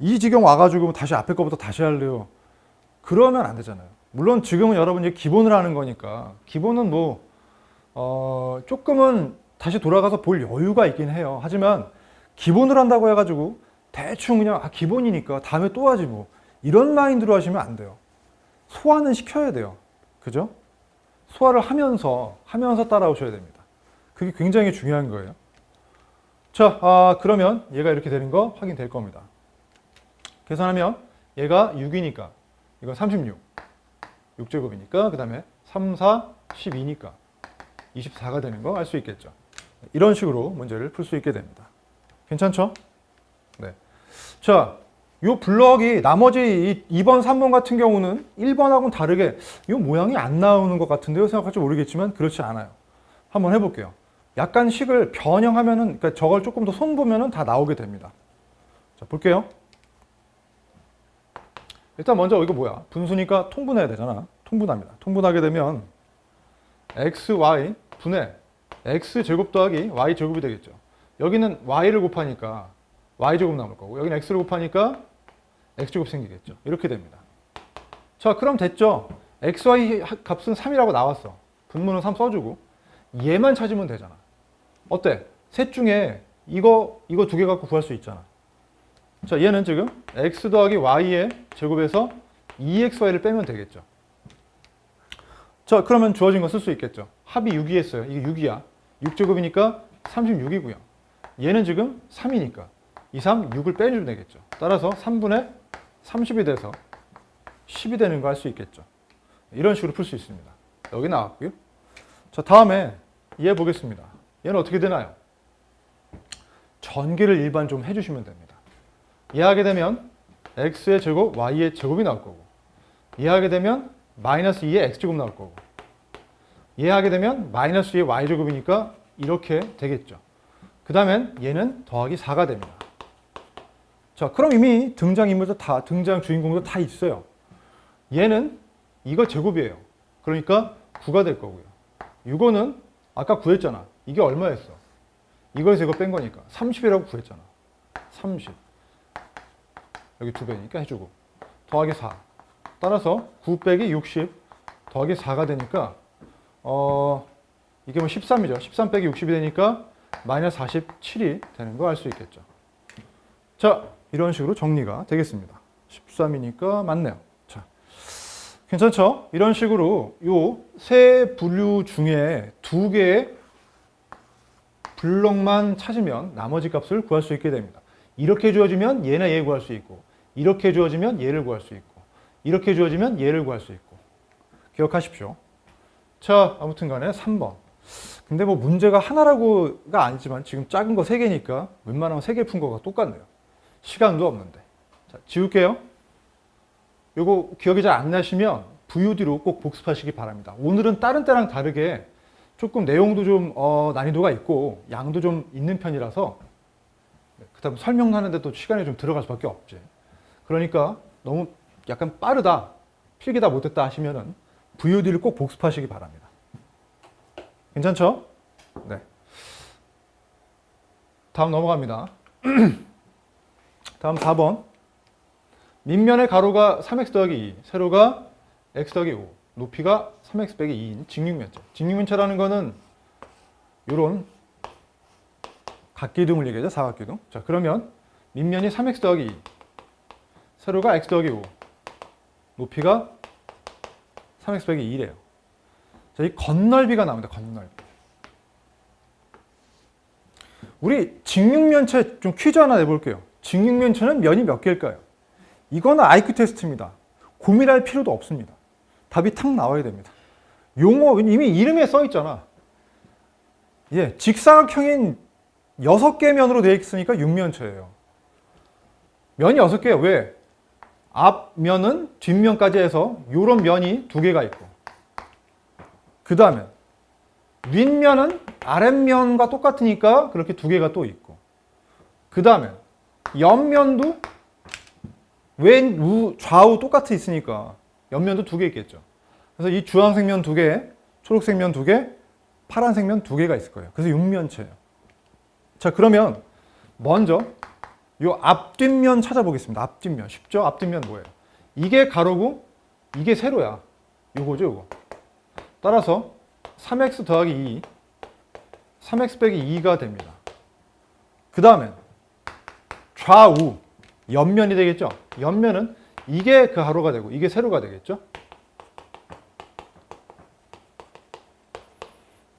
이 지경 와가지고 다시 앞에 거부터 다시 할래요. 그러면 안 되잖아요. 물론 지금은 여러분이 기본을 하는 거니까 기본은 조금은 다시 돌아가서 볼 여유가 있긴 해요. 하지만 기본을 한다고 해가지고 대충 그냥 기본이니까 다음에 또 하지 뭐 이런 마인드로 하시면 안 돼요. 소화는 시켜야 돼요. 그죠? 소화를 하면서 따라오셔야 됩니다. 그게 굉장히 중요한 거예요. 자, 그러면 얘가 이렇게 되는 거 확인될 겁니다. 계산하면 얘가 6이니까 이건 36. 6제곱이니까 그 다음에 3, 4, 12니까 24가 되는 거 알 수 있겠죠. 이런 식으로 문제를 풀 수 있게 됩니다. 괜찮죠? 네. 자, 요 블럭이 나머지 2번, 3번 같은 경우는 1번하고는 다르게 이 모양이 안 나오는 것 같은데요. 생각할지 모르겠지만 그렇지 않아요. 한번 해볼게요. 약간 식을 변형하면은, 그러니까 저걸 조금 더 손보면은 다 나오게 됩니다. 자, 볼게요. 일단 먼저 이거 뭐야? 분수니까 통분해야 되잖아. 통분합니다. 통분하게 되면 x, y 분해 x제곱 더하기 y제곱이 되겠죠. 여기는 y를 곱하니까 y제곱 남을 거고 여기는 x를 곱하니까 x제곱 생기겠죠. 이렇게 됩니다. 자, 그럼 됐죠. xy 값은 3이라고 나왔어. 분모는 3 써주고 얘만 찾으면 되잖아. 어때? 셋 중에 이거 두 개 갖고 구할 수 있잖아. 자, 얘는 지금 x 더하기 y의 제곱에서 2xy를 빼면 되겠죠. 자, 그러면 주어진 거 쓸 수 있겠죠. 합이 6이 했어요. 이게 6이야. 6제곱이니까 36이고요. 얘는 지금 3이니까 2, 3, 6을 빼주면 되겠죠. 따라서 3분의 30이 돼서 10이 되는 거 할 수 있겠죠. 이런 식으로 풀 수 있습니다. 여기 나왔고요. 자, 다음에 얘 보겠습니다. 얘는 어떻게 되나요? 전개를 일반 좀 해주시면 됩니다. 이해하게 되면 x의 제곱, y의 제곱이 나올 거고 이해하게 되면 마이너스 2의 x제곱 나올 거고 이해하게 되면 마이너스 2의 y제곱이니까 이렇게 되겠죠. 그 다음엔 얘는 더하기 4가 됩니다. 자, 그럼 이미 등장인물도 등장 주인공도 다 있어요. 얘는 이거 제곱이에요. 그러니까 9가 될 거고요. 이거는 아까 구했잖아. 이게 얼마였어? 이거에서 이거 뺀 거니까 30이라고 구했잖아. 30. 여기 2배니까 해주고 더하기 4. 따라서 9 빼기 60 더하기 4가 되니까 이게 뭐 13이죠. 13 빼기 60이 되니까 마이너스 47이 되는 거 알 수 있겠죠. 자, 이런 식으로 정리가 되겠습니다. 13이니까 맞네요. 자, 괜찮죠? 이런 식으로 요 세 분류 중에 두 개의 블록만 찾으면 나머지 값을 구할 수 있게 됩니다. 이렇게 주어지면 얘나 얘 구할 수 있고 이렇게 주어지면 얘를 구할 수 있고 이렇게 주어지면 얘를 구할 수 있고. 기억하십시오. 자, 아무튼 간에 3번. 근데 뭐 문제가 하나라고가 아니지만 지금 작은 거 3개니까 웬만하면 3개 푼 거가 똑같네요. 시간도 없는데. 자, 지울게요. 요거 기억이 잘 안 나시면 VOD로 꼭 복습하시기 바랍니다. 오늘은 다른 때랑 다르게 조금 내용도 좀 난이도가 있고 양도 좀 있는 편이라서 그다음 설명하는데 또 시간이 좀 들어갈 수밖에 없지. 그러니까 너무 약간 빠르다, 필기다 못했다 하시면은 VOD를 꼭 복습하시기 바랍니다. 괜찮죠? 네. 다음 넘어갑니다. 다음 4번. 밑면의 가로가 3x 더하기 2, 세로가 x 더하기 5, 높이가 3x 빼기 2인 직육면체. 직육면체라는 거는 이런 각기둥을 얘기하죠. 사각기둥. 자, 그러면 밑면이 3x 더하기 2, 세로가 x 더하기 5, 높이가 3x 빼기 2래요. 자, 이 건널비가 나옵니다. 건널비. 우리 직육면체 좀 퀴즈 하나 내볼게요. 직육면체는 면이 몇 개일까요? 이거는 IQ 테스트입니다. 고민할 필요도 없습니다. 답이 탁 나와야 됩니다. 용어 이미 이름에 써 있잖아. 예, 직사각형인 6개 면으로 되어 있으니까 육면체예요. 면이 6개예요. 왜? 앞면은 뒷면까지 해서 이런 면이 2개가 있고, 그 다음에 윗면은 아랫면과 똑같으니까 그렇게 2개가 또 있고, 그 다음에 옆면도 좌우 똑같이 있으니까 옆면도 2개 있겠죠. 그래서 이 주황색 면 2개, 초록색 면 2개, 파란색 면 2개가 있을 거예요. 그래서 육면체예요. 자, 그러면 먼저 이 앞뒷면 찾아보겠습니다. 앞뒷면. 쉽죠? 앞뒷면 뭐예요? 이게 가로고 이게 세로야. 요거죠, 요거. 따라서 3x 더하기 2, 3x 빼기 2가 됩니다. 그 다음에 좌우, 옆면이 되겠죠? 옆면은 이게 그 가로가 되고 이게 세로가 되겠죠?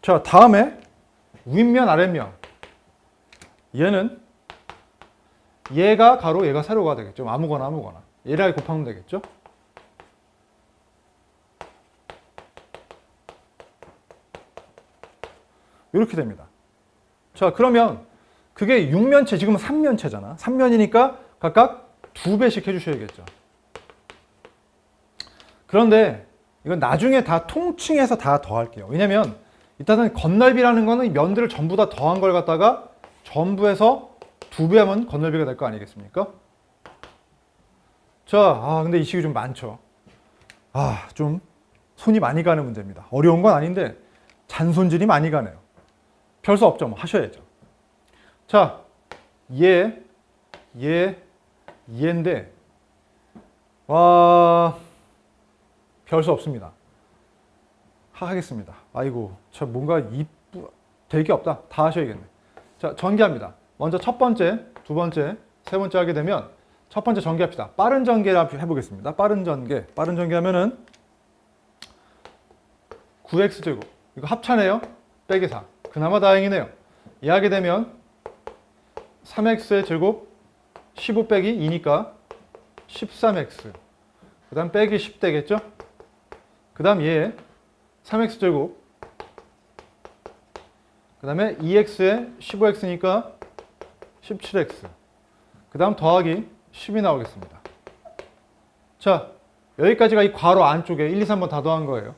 자, 다음에 윗면, 아랫면. 얘는 얘가 가로, 얘가 세로가 되겠죠? 아무거나 아무거나. 얘랑 곱하면 되겠죠? 이렇게 됩니다. 자, 그러면 그게 6면체, 지금은 3면체잖아. 3면이니까 각각 2배씩 해주셔야겠죠. 그런데 이건 나중에 다 통칭해서 다 더할게요. 왜냐면 일단은 건널비라는 거는 면들을 전부 다 더한 걸 갖다가 전부 해서 2배 하면 건널비가 될 거 아니겠습니까? 자, 근데 이 식이 좀 많죠. 좀 손이 많이 가는 문제입니다. 어려운 건 아닌데 잔손질이 많이 가네요. 별 수 없죠. 뭐 하셔야죠. 자, 얘인데 별 수 없습니다. 하겠습니다. 아이고, 참 뭔가 될 게 없다. 다 하셔야겠네. 자, 전개합니다. 먼저 첫 번째, 두 번째, 세 번째 하게 되면 첫 번째 전개합시다. 빠른 전개를 해보겠습니다. 빠른 전개. 빠른 전개하면은 9x제곱. 이거 합차네요. 빼기 4. 그나마 다행이네요. 이 하게 되면 3x의 제곱 15 빼기 2니까 13x. 그 다음 빼기 10 되겠죠? 그 다음 얘 3x제곱. 그 다음에 2x에 15x니까 17x. 그 다음 더하기 10이 나오겠습니다. 자, 여기까지가 이 괄호 안쪽에 1, 2, 3번 다 더한 거예요.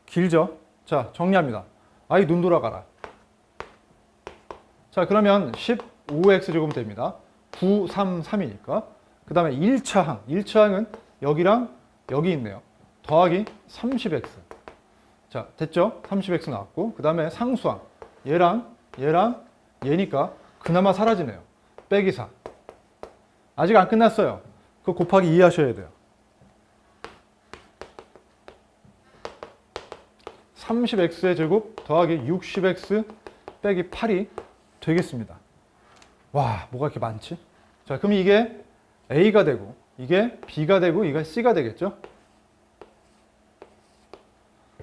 길죠? 자, 정리합니다. 눈 돌아가라. 자, 그러면 15x제곱이 됩니다. 9, 3, 3이니까. 그 다음에 1차 항. 1차 항은 여기랑 여기 있네요. 더하기 30x. 자, 됐죠? 30x 나왔고. 그 다음에 상수항. 얘랑 얘니까 그나마 사라지네요. 빼기 4. 아직 안 끝났어요. 그거 곱하기 2 하셔야 돼요. 30x의 제곱 더하기 60x 빼기 8이 되겠습니다. 와, 뭐가 이렇게 많지? 자, 그럼 이게 a가 되고 이게 b가 되고 이게 c가 되겠죠?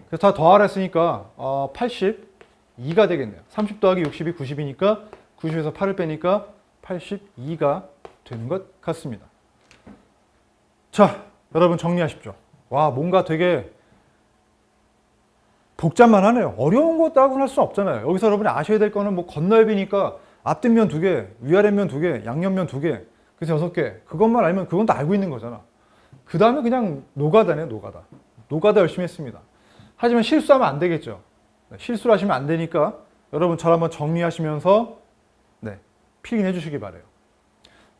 그래서 다 더하라 했으니까 82가 되겠네요. 30 더하기 60이 90이니까 90에서 8을 빼니까 82가 되는 것 같습니다. 자, 여러분 정리하십시오. 와, 뭔가 되게 복잡만 하네요. 어려운 것다고는 할 수 없잖아요. 여기서 여러분이 아셔야 될 거는 뭐 건널비니까 앞뒷면 2개, 위아랫면 2개, 양옆면 2개, 그래서 6개. 그것만 알면 그건 다 알고 있는 거잖아. 그 다음에 그냥 노가다네요, 노가다. 노가다 열심히 했습니다. 하지만 실수하면 안 되겠죠. 네, 실수를 하시면 안 되니까 여러분 잘 한번 정리하시면서 네, 필기해 주시기 바래요.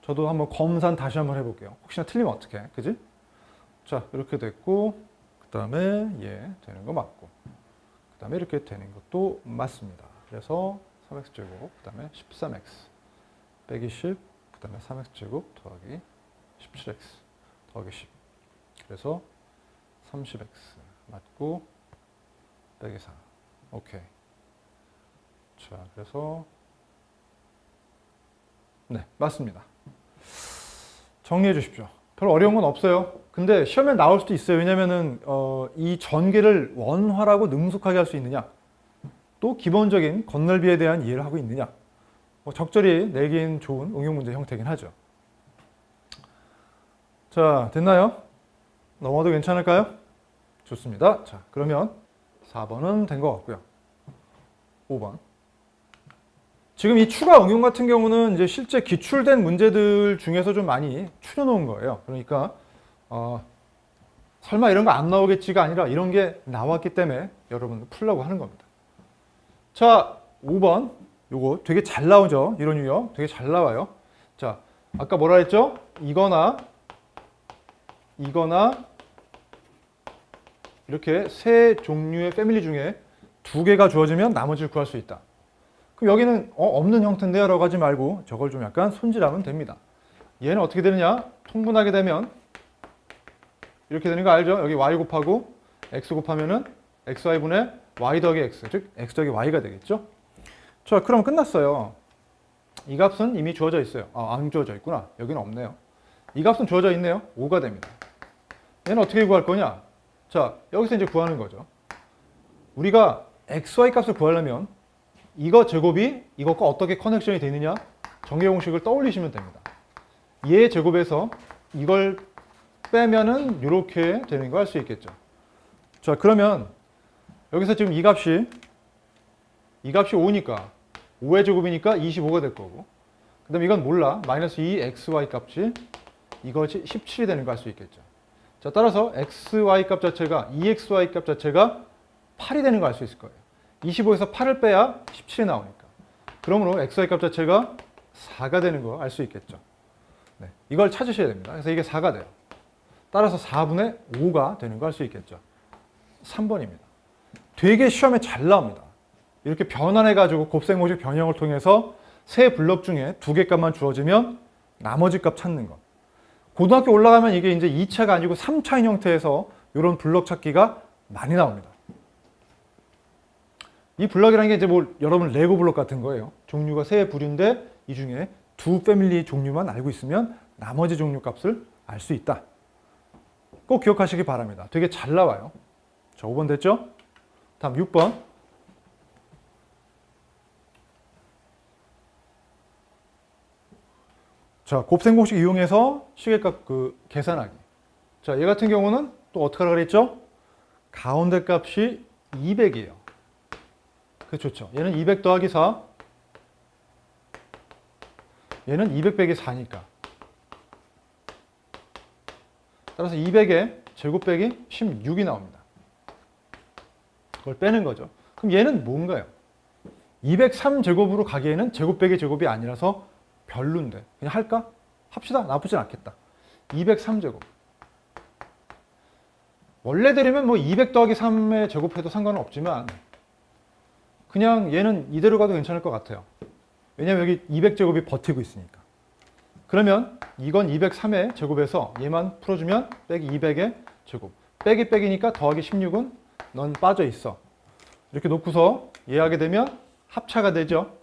저도 한번 검산 다시 한번 해볼게요. 혹시나 틀리면 어떡해, 그지? 자, 이렇게 됐고, 그 다음에 얘 되는 거 맞고, 그 다음에 이렇게 되는 것도 맞습니다. 그래서 3x제곱, 그 다음에 13x 빼기 10, 그 다음에 3x제곱 더하기 17x 더하기 10. 그래서 30x 맞고 빼기 4. 오케이. 자, 그래서 네, 맞습니다. 정리해 주십시오. 별로 어려운 건 없어요. 근데 시험에 나올 수도 있어요. 왜냐면은 이 전개를 원활하고 능숙하게 할 수 있느냐, 또 기본적인 건널비에 대한 이해를 하고 있느냐, 뭐 적절히 내긴 좋은 응용 문제 형태긴 하죠. 자, 됐나요? 넘어도 괜찮을까요? 좋습니다. 자, 그러면 4번은 된 것 같고요. 5번. 지금 이 추가 응용 같은 경우는 이제 실제 기출된 문제들 중에서 좀 많이 추려놓은 거예요. 그러니까 설마 이런 거 안 나오겠지가 아니라 이런 게 나왔기 때문에 여러분 풀려고 하는 겁니다. 자, 5번. 요거 되게 잘 나오죠? 이런 유형 되게 잘 나와요. 자, 아까 뭐라 했죠? 이거나 이렇게 세 종류의 패밀리 중에 2개가 주어지면 나머지를 구할 수 있다. 그럼 여기는 없는 형태인데요 라고 하지 말고 저걸 좀 약간 손질하면 됩니다. 얘는 어떻게 되느냐? 통분하게 되면 이렇게 되는 거 알죠? 여기 y 곱하고 x 곱하면은 xy분의 y 더하기 x, 즉 x 더하기 y가 되겠죠? 자, 그럼 끝났어요. 이 값은 이미 주어져 있어요. 안 주어져 있구나. 여기는 없네요. 이 값은 주어져 있네요. 5가 됩니다. 얘는 어떻게 구할 거냐? 자, 여기서 이제 구하는 거죠. 우리가 xy 값을 구하려면 이거 제곱이 이것과 어떻게 커넥션이 되느냐? 전개 공식을 떠올리시면 됩니다. 얘 제곱에서 이걸 빼면은 이렇게 되는 거 할 수 있겠죠. 자, 그러면 여기서 지금 이 값이 5니까 5의 제곱이니까 25가 될 거고, 그 다음에 이건 몰라. 마이너스 2xy 값이 이것이 17이 되는 거 할 수 있겠죠. 자, 따라서 xy 값 자체가 2xy 값 자체가 8이 되는 거 알 수 있을 거예요. 25에서 8을 빼야 17이 나오니까. 그러므로 xy 값 자체가 4가 되는 거 알 수 있겠죠. 네, 이걸 찾으셔야 됩니다. 그래서 이게 4가 돼요. 따라서 4분의 5가 되는 거 알 수 있겠죠. 3번입니다. 되게 시험에 잘 나옵니다. 이렇게 변환해가지고 곱셈공식 변형을 통해서 세 블럭 중에 2개 값만 주어지면 나머지 값 찾는 것. 고등학교 올라가면 이게 이제 2차가 아니고 3차인 형태에서 이런 블럭 찾기가 많이 나옵니다. 이 블럭이라는 게 이제 뭐 여러분 레고 블럭 같은 거예요. 종류가 세 부류인데 이 중에 2 패밀리 종류만 알고 있으면 나머지 종류 값을 알 수 있다. 꼭 기억하시기 바랍니다. 되게 잘 나와요. 자, 5번 됐죠? 다음 6번. 자, 곱셈공식 이용해서 시계값 계산하기. 자, 얘 같은 경우는 또 어떻게 하라 그랬죠? 가운데 값이 200이에요. 그 좋죠. 얘는 200 더하기 4. 얘는 200 빼기 4니까. 따라서 200에 제곱 빼기 16이 나옵니다. 그걸 빼는 거죠. 그럼 얘는 뭔가요? 203제곱으로 가기에는 제곱 빼기 제곱이 아니라서 별론데 그냥 할까? 합시다. 나쁘진 않겠다. 203제곱. 원래대로면 뭐 200 더하기 3에 제곱해도 상관은 없지만 그냥 얘는 이대로 가도 괜찮을 것 같아요. 왜냐면 여기 200제곱이 버티고 있으니까. 그러면 이건 203의 제곱에서 얘만 풀어주면 빼기 200의 제곱. 빼기 빼기니까 더하기 16은 넌 빠져 있어. 이렇게 놓고서 얘하게 되면 합차가 되죠.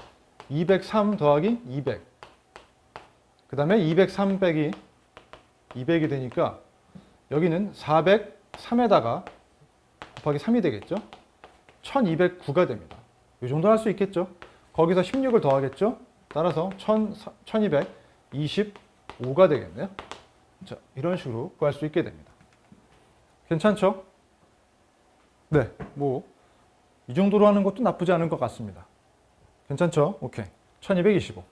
203 더하기 200. 그 다음에 203 빼기 200이 되니까 여기는 403에다가 곱하기 3이 되겠죠. 1209가 됩니다. 이 정도 할 수 있겠죠. 거기서 16을 더하겠죠. 따라서 1225가 되겠네요. 자, 이런 식으로 구할 수 있게 됩니다. 괜찮죠? 네, 뭐 이 정도로 하는 것도 나쁘지 않은 것 같습니다. 괜찮죠? 오케이. 1225.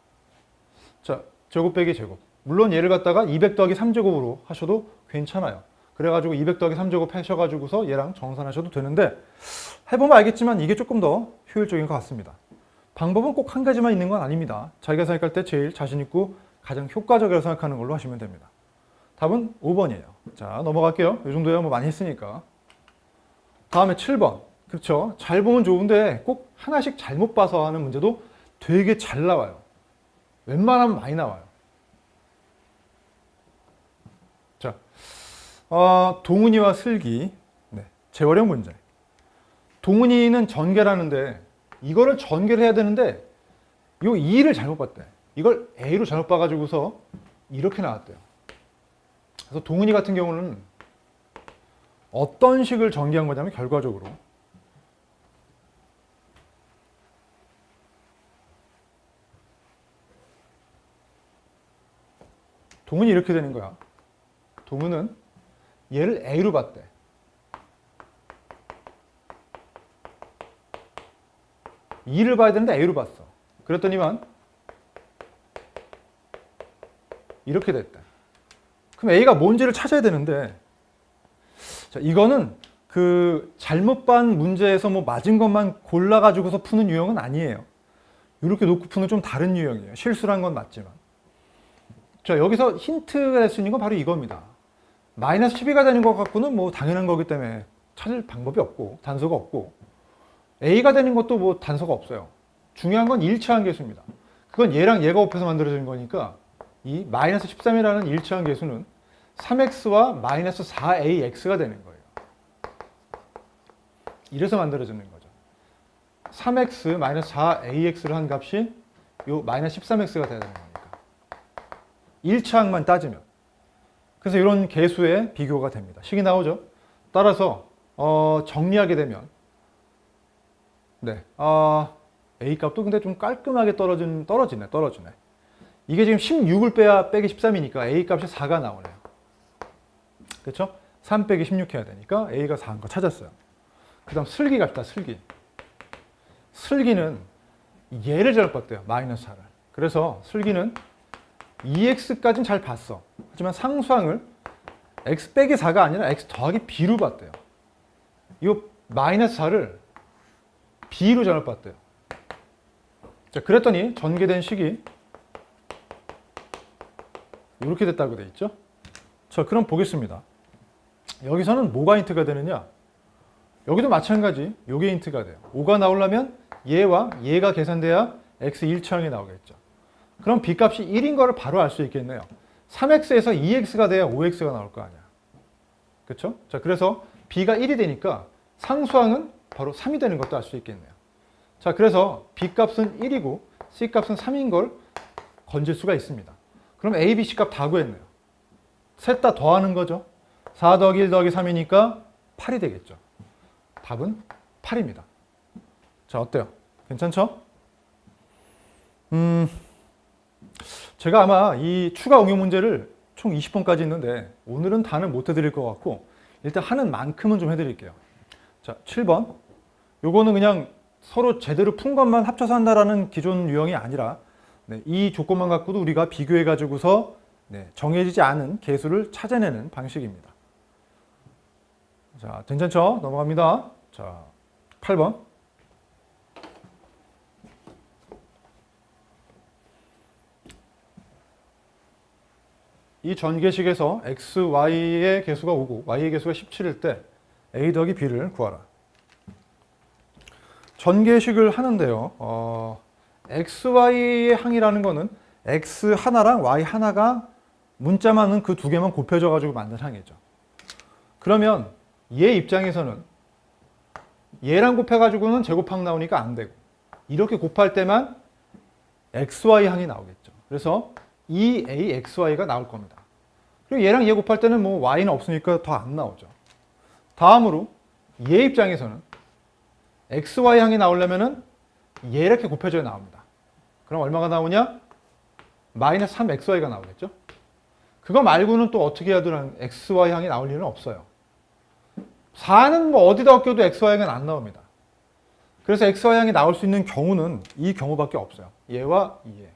자, 제곱 빼기 제곱. 물론 얘를 갖다가 200 더하기 3제곱으로 하셔도 괜찮아요. 그래가지고 200 더하기 3제곱 하셔가지고서 얘랑 정산하셔도 되는데 해보면 알겠지만 이게 조금 더 효율적인 것 같습니다. 방법은 꼭 한 가지만 있는 건 아닙니다. 자기가 생각할 때 제일 자신 있고 가장 효과적이라고 생각하는 걸로 하시면 됩니다. 답은 5번이에요. 자, 넘어갈게요. 이 정도야 뭐 많이 했으니까. 다음에 7번. 그렇죠. 잘 보면 좋은데 꼭 하나씩 잘못 봐서 하는 문제도 되게 잘 나와요. 웬만하면 많이 나와요. 자, 동은이와 슬기. 네, 재활용 문제. 동은이는 전개라는데 이거를 전개를 해야 되는데 이 2를 잘못 봤대. 이걸 A로 잘못 봐가지고서 이렇게 나왔대요. 그래서 동은이 같은 경우는 어떤 식을 전개한 거냐면 결과적으로 동은이 이렇게 되는 거야. 동은은 얘를 A로 봤대. E를 봐야 되는데 A로 봤어. 그랬더니만 이렇게 됐다. 그럼 A가 뭔지를 찾아야 되는데 자, 이거는 그 잘못 반 문제에서 뭐 맞은 것만 골라가지고서 푸는 유형은 아니에요. 이렇게 놓고 푸는 좀 다른 유형이에요. 실수란 건 맞지만. 자, 여기서 힌트가 될 수 있는 건 바로 이겁니다. 마이너스 12가 되는 것 갖고는 뭐 당연한 거기 때문에 찾을 방법이 없고 단서가 없고 A가 되는 것도 뭐 단서가 없어요. 중요한 건 일치한 계수입니다. 그건 얘랑 얘가 곱해서 만들어진 거니까 이 마이너스 13이라는 일치한 계수는 3x와 마이너스 4ax가 되는 거예요. 이래서 만들어지는 거죠. 3x 마이너스 4ax를 한 값이 요 마이너스 13x가 돼야 되는 거니까. 일치항만 따지면. 그래서 이런 계수의 비교가 됩니다. 식이 나오죠. 따라서 정리하게 되면 네, A 값도 근데 좀 깔끔하게 떨어지네. 이게 지금 16을 빼기 13이니까 A 값이 4가 나오네요. 그렇죠? 3 빼기 16 해야 되니까 A가 4인 거 찾았어요. 그 다음 슬기 갑시다. 슬기는 얘를 잘못 봤대요. 마이너스 4를. 그래서 슬기는 2x까지는 잘 봤어. 하지만 상수항을 x 빼기 4가 아니라 x 더하기 b로 봤대요. 이 마이너스 4를 b로 잘못 봤대요. 자, 그랬더니 전개된 식이 이렇게 됐다고 돼 있죠. 자, 그럼 보겠습니다. 여기서는 뭐가 힌트가 되느냐? 여기도 마찬가지. 요게 힌트가 돼요. 5가 나오려면 얘와 얘가 계산돼야 x 일치항이 나오겠죠. 그럼 b값이 1인 거를 바로 알 수 있겠네요. 3x에서 2x가 돼야 5x가 나올 거 아니야. 그렇죠? 자, 그래서 b가 1이 되니까 상수항은 바로 3이 되는 것도 알 수 있겠네요. 자, 그래서 b값은 1이고 c값은 3인 걸 건질 수가 있습니다. 그럼 a, b, c값 다 구했네요. 셋 다 더하는 거죠. 4 더하기 1 더하기 3이니까 8이 되겠죠. 답은 8입니다. 자, 어때요? 괜찮죠? 제가 아마 이 추가 응용 문제를 총 20번까지 있는데 오늘은 다는 못 해드릴 것 같고 일단 하는 만큼은 좀 해드릴게요. 자, 7번. 요거는 그냥 서로 제대로 푼 것만 합쳐서 한다라는 기존 유형이 아니라 네, 이 조건만 갖고도 우리가 비교해가지고서 네, 정해지지 않은 계수를 찾아내는 방식입니다. 자, 괜찮죠? 넘어갑니다. 자, 8번. 이 전개식에서 x, y의 계수가 5고 y의 계수가 17일 때 a 더하기 b를 구하라. 전개식을 하는데요. x, y의 항이라는 거는 x 하나랑 y 하나가 문자만은 그 두 개만 곱해져 가지고 만든 항이죠. 그러면 얘 입장에서는 얘랑 곱해가지고는 제곱항 나오니까 안 되고 이렇게 곱할 때만 xy 항이 나오겠죠. 그래서 2axy가 나올 겁니다. 그리고 얘랑 얘 곱할 때는 뭐 y는 없으니까 더 안 나오죠. 다음으로 얘 입장에서는 xy 항이 나오려면은 얘 이렇게 곱해줘야 나옵니다. 그럼 얼마가 나오냐? 마이너스 3xy가 나오겠죠. 그거 말고는 또 어떻게 하든 xy 항이 나올 일은 없어요. 4는 뭐 어디다 껴도 xy항은 안 나옵니다. 그래서 xy항이 나올 수 있는 경우는 이 경우밖에 없어요. 얘와 얘.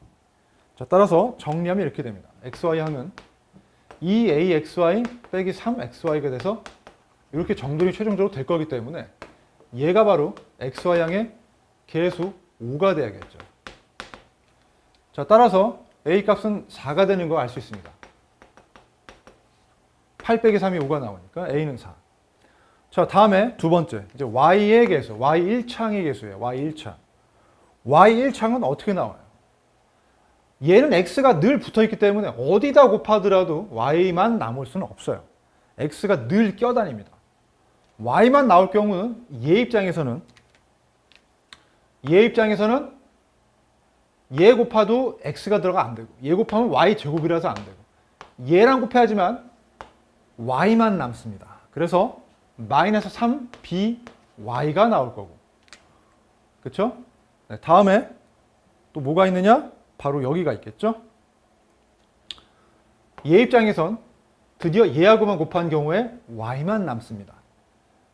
자, 따라서 정리하면 이렇게 됩니다. xy항은 2axy 빼기 3xy가 돼서 이렇게 정돈이 최종적으로 될 거기 때문에 얘가 바로 xy항의 계수 5가 돼야겠죠. 자, 따라서 a 값은 4가 되는 거 알 수 있습니다. 8 빼기 3이 5가 나오니까 a는 4. 자, 다음에 두 번째, 이제 y의 계수, y1창의 계수예요. y1창. y1창은 어떻게 나와요? 얘는 x가 늘 붙어있기 때문에 어디다 곱하더라도 y만 남을 수는 없어요. x가 늘 껴다닙니다. y만 나올 경우는 얘 입장에서는 얘 곱하도 x가 들어가 안 되고 얘 곱하면 y 제곱이라서 안 되고 얘랑 곱해야지만 y만 남습니다. 그래서 마이너스 3by가 나올 거고. 그렇죠? 네, 다음에 또 뭐가 있느냐? 바로 여기가 있겠죠? 얘 입장에선 드디어 얘하고만 곱한 경우에 y만 남습니다.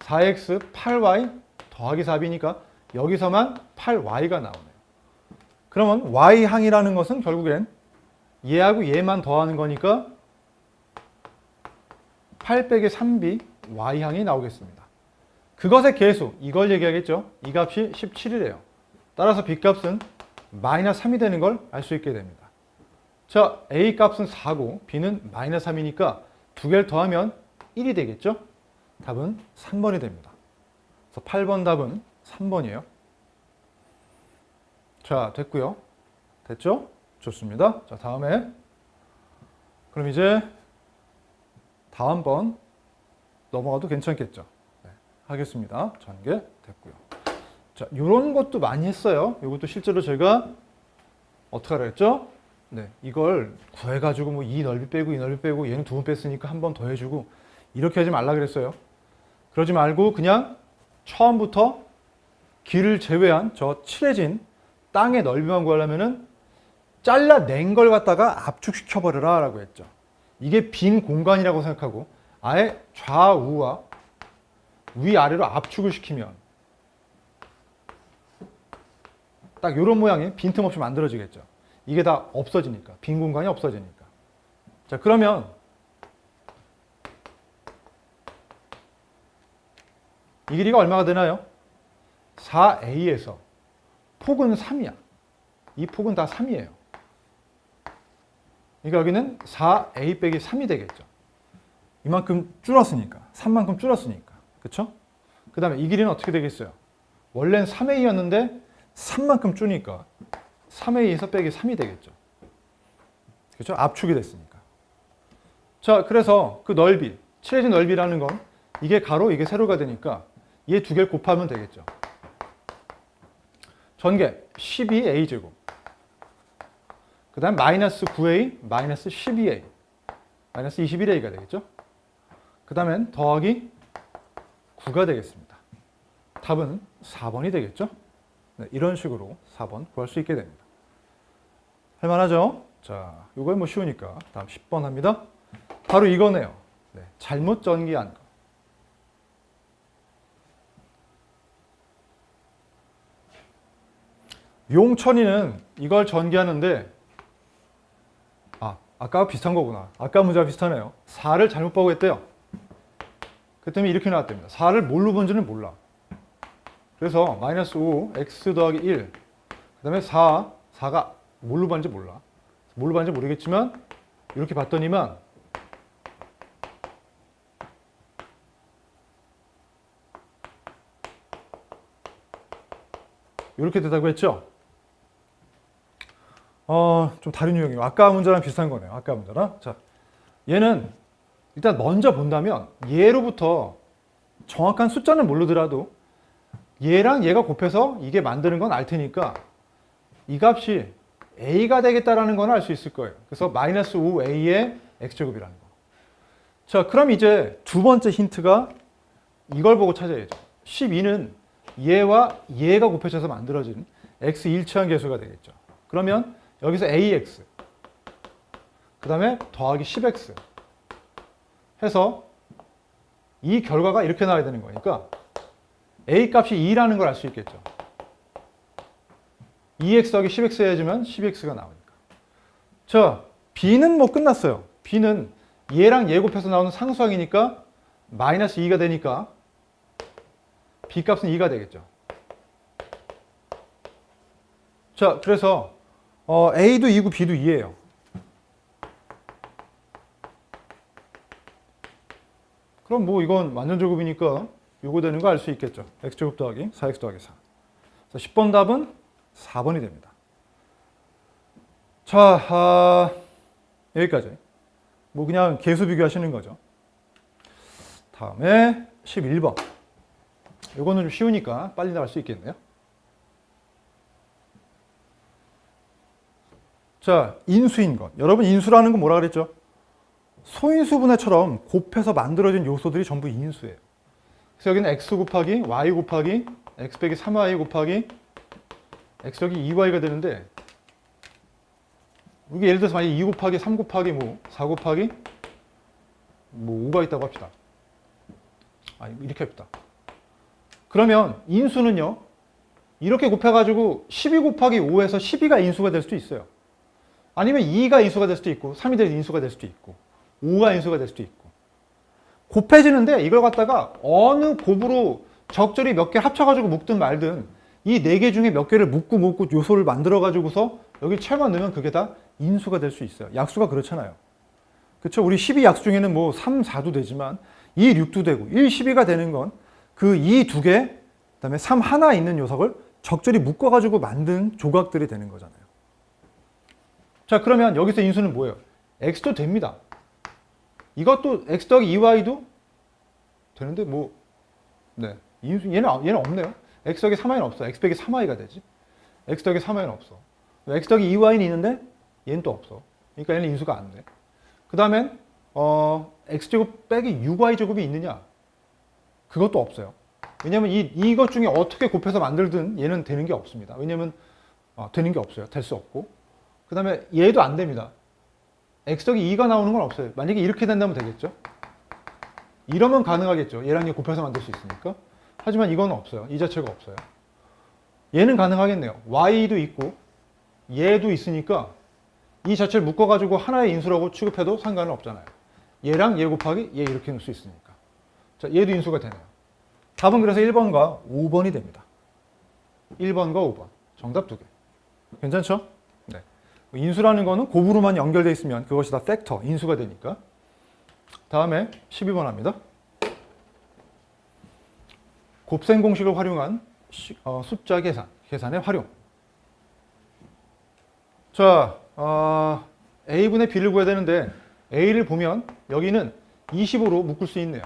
4x 8y 더하기 4b니까 여기서만 8y가 나오네요. 그러면 y항이라는 것은 결국엔 얘하고 얘만 더하는 거니까 8 빼기 3b y항이 나오겠습니다. 그것의 계수, 이걸 얘기하겠죠? 이 값이 17이래요. 따라서 b 값은 마이너스 3이 되는 걸 알 수 있게 됩니다. 자, a 값은 4고 b는 마이너스 3이니까 두 개를 더하면 1이 되겠죠? 답은 3번이 됩니다. 그래서 8번 답은 3번이에요. 자, 됐고요. 됐죠? 좋습니다. 자, 다음에 그럼 이제 다음번 넘어가도 괜찮겠죠? 네, 하겠습니다. 전개 됐고요. 자, 이런 것도 많이 했어요. 이것도 실제로 제가 어떻게 하라 했죠? 네, 이걸 구해가지고 뭐 이 넓이 빼고 이 넓이 빼고 얘는 두 번 뺐으니까 한 번 더 해주고 이렇게 하지 말라 그랬어요. 그러지 말고 그냥 처음부터 길을 제외한 저 칠해진 땅의 넓이만 구하려면은 잘라낸 걸 갖다가 압축시켜 버려라 라고 했죠. 이게 빈 공간이라고 생각하고 아예 좌우와 위아래로 압축을 시키면 딱 이런 모양이 빈틈없이 만들어지겠죠. 이게 다 없어지니까. 빈 공간이 없어지니까. 자, 그러면 이 길이가 얼마가 되나요? 4a에서 폭은 3이야. 이 폭은 다 3이에요. 그러니까 여기는 4a 빼기 3이 되겠죠. 이만큼 줄었으니까. 3만큼 줄었으니까. 그렇죠? 그 다음에 이 길이는 어떻게 되겠어요? 원래는 3a였는데 3만큼 줄니까 3a에서 빼기 3이 되겠죠. 그렇죠? 압축이 됐으니까. 자, 그래서 그 넓이, 칠해진 넓이라는 건 이게 가로, 이게 세로가 되니까 얘 두 개를 곱하면 되겠죠. 전개 12a제곱. 그 다음 마이너스 9a, 마이너스 12a. 마이너스 21a가 되겠죠. 그 다음엔 더하기 9가 되겠습니다. 답은 4번이 되겠죠. 네, 이런 식으로 4번 구할 수 있게 됩니다. 할만하죠? 자, 이거 뭐 쉬우니까 다음 10번 합니다. 바로 이거네요. 네, 잘못 전개한 거. 용천이는 이걸 전개하는데 아까와 비슷한 거구나. 아까 문제와 비슷하네요. 4를 잘못 보고 했대요. 그 때문에 이렇게 나왔답니다. 4를 뭘로 본지는 몰라. 그래서 마이너스 5, x 더하기 1. 그 다음에 4가 뭘로 봤는지 몰라. 뭘로 봤는지 모르겠지만 이렇게 봤더니만 이렇게 되다고 했죠. 좀 다른 유형이에요. 아까 문제랑 비슷한 거네요. 아까 문제랑. 자, 얘는 일단 먼저 본다면 얘로부터 정확한 숫자는 모르더라도 얘랑 얘가 곱해서 이게 만드는 건 알 테니까 이 값이 a가 되겠다라는 건 알 수 있을 거예요. 그래서 마이너스 5a의 x제곱이라는 거. 자, 그럼 이제 두 번째 힌트가 이걸 보고 찾아야죠. 12는 얘와 얘가 곱해져서 만들어진 x 일치한 계수가 되겠죠. 그러면 여기서 ax 그 다음에 더하기 10x 해서 이 결과가 이렇게 나와야 되는 거니까 A 값이 2라는 걸 알 수 있겠죠. 2x 더하기 10x 해주면 12x가 나오니까. 자, B는 뭐 끝났어요. B는 얘랑 얘 곱해서 나오는 상수항이니까 마이너스 2가 되니까 B 값은 2가 되겠죠. 자, 그래서 A도 2고 B도 2예요. 그럼 뭐 이건 완전 제곱이니까 요거 되는 거 알 수 있겠죠. x제곱 더하기 4x 더하기 4. 그래서 10번 답은 4번이 됩니다. 자, 여기까지. 뭐 그냥 계수 비교하시는 거죠. 다음에 11번. 요거는 좀 쉬우니까 빨리 나갈 수 있겠네요. 자, 인수인 것. 여러분 인수라는 건 뭐라 그랬죠? 소인수분해처럼 곱해서 만들어진 요소들이 전부 인수예요. 그래서 여기는 x 곱하기 y 곱하기 x 빼기 3y 곱하기 x 여기 2y가 되는데 이게 예를 들어서 만약 2 곱하기 3 곱하기 뭐 4 곱하기 뭐 5가 있다고 합시다. 이렇게 합시다. 그러면 인수는요. 이렇게 곱해가지고 12 곱하기 5에서 12가 인수가 될 수도 있어요. 아니면 2가 인수가 될 수도 있고 3이 인수가 될 수도 있고 5가 인수가 될 수도 있고 곱해지는데 이걸 갖다가 어느 곱으로 적절히 몇 개 합쳐가지고 묶든 말든 이 4개 중에 몇 개를 묶고 요소를 만들어가지고서 여기 철만 넣으면 그게 다 인수가 될 수 있어요. 약수가 그렇잖아요. 그렇죠? 우리 12 약수 중에는 뭐 3, 4도 되지만 2, 6도 되고 1, 12가 되는 건 그 2, 2개 그다음에 3 하나 있는 녀석을 적절히 묶어가지고 만든 조각들이 되는 거잖아요. 자, 그러면 여기서 인수는 뭐예요? x도 됩니다. 이것도 x 더하기 2y도 되는데 뭐 네. 인수 얘는 없네요. x 더하기 3y는 없어. x 빼기 3y가 되지. x 더하기 3y는 없어. x 더하기 2y는 있는데 얘는 또 없어. 그러니까 얘는 인수가 안 돼. 그 다음엔 x제곱 빼기 6y제곱이 있느냐? 그것도 없어요. 왜냐면 이것 중에 어떻게 곱해서 만들든 얘는 되는 게 없습니다. 왜냐면 되는 게 없어요. 될 수 없고. 그 다음에 얘도 안 됩니다. x 더하기 2가 나오는 건 없어요. 만약에 이렇게 된다면 되겠죠? 이러면 가능하겠죠. 얘랑 얘 곱해서 만들 수 있으니까. 하지만 이건 없어요. 이 자체가 없어요. 얘는 가능하겠네요. y도 있고 얘도 있으니까 이 자체를 묶어가지고 하나의 인수라고 취급해도 상관은 없잖아요. 얘랑 얘 곱하기 얘 이렇게 넣을 수 있으니까. 자, 얘도 인수가 되네요. 답은 그래서 1번과 5번이 됩니다. 1번과 5번. 정답 2개. 괜찮죠? 네. 인수라는 거는 곱으로만 연결되어 있으면 그것이 다 팩터, 인수가 되니까. 다음에 12번 합니다. 곱셈 공식을 활용한 숫자 계산의 활용. 자, A분의 B를 구해야 되는데 A를 보면 여기는 25로 묶을 수 있네요.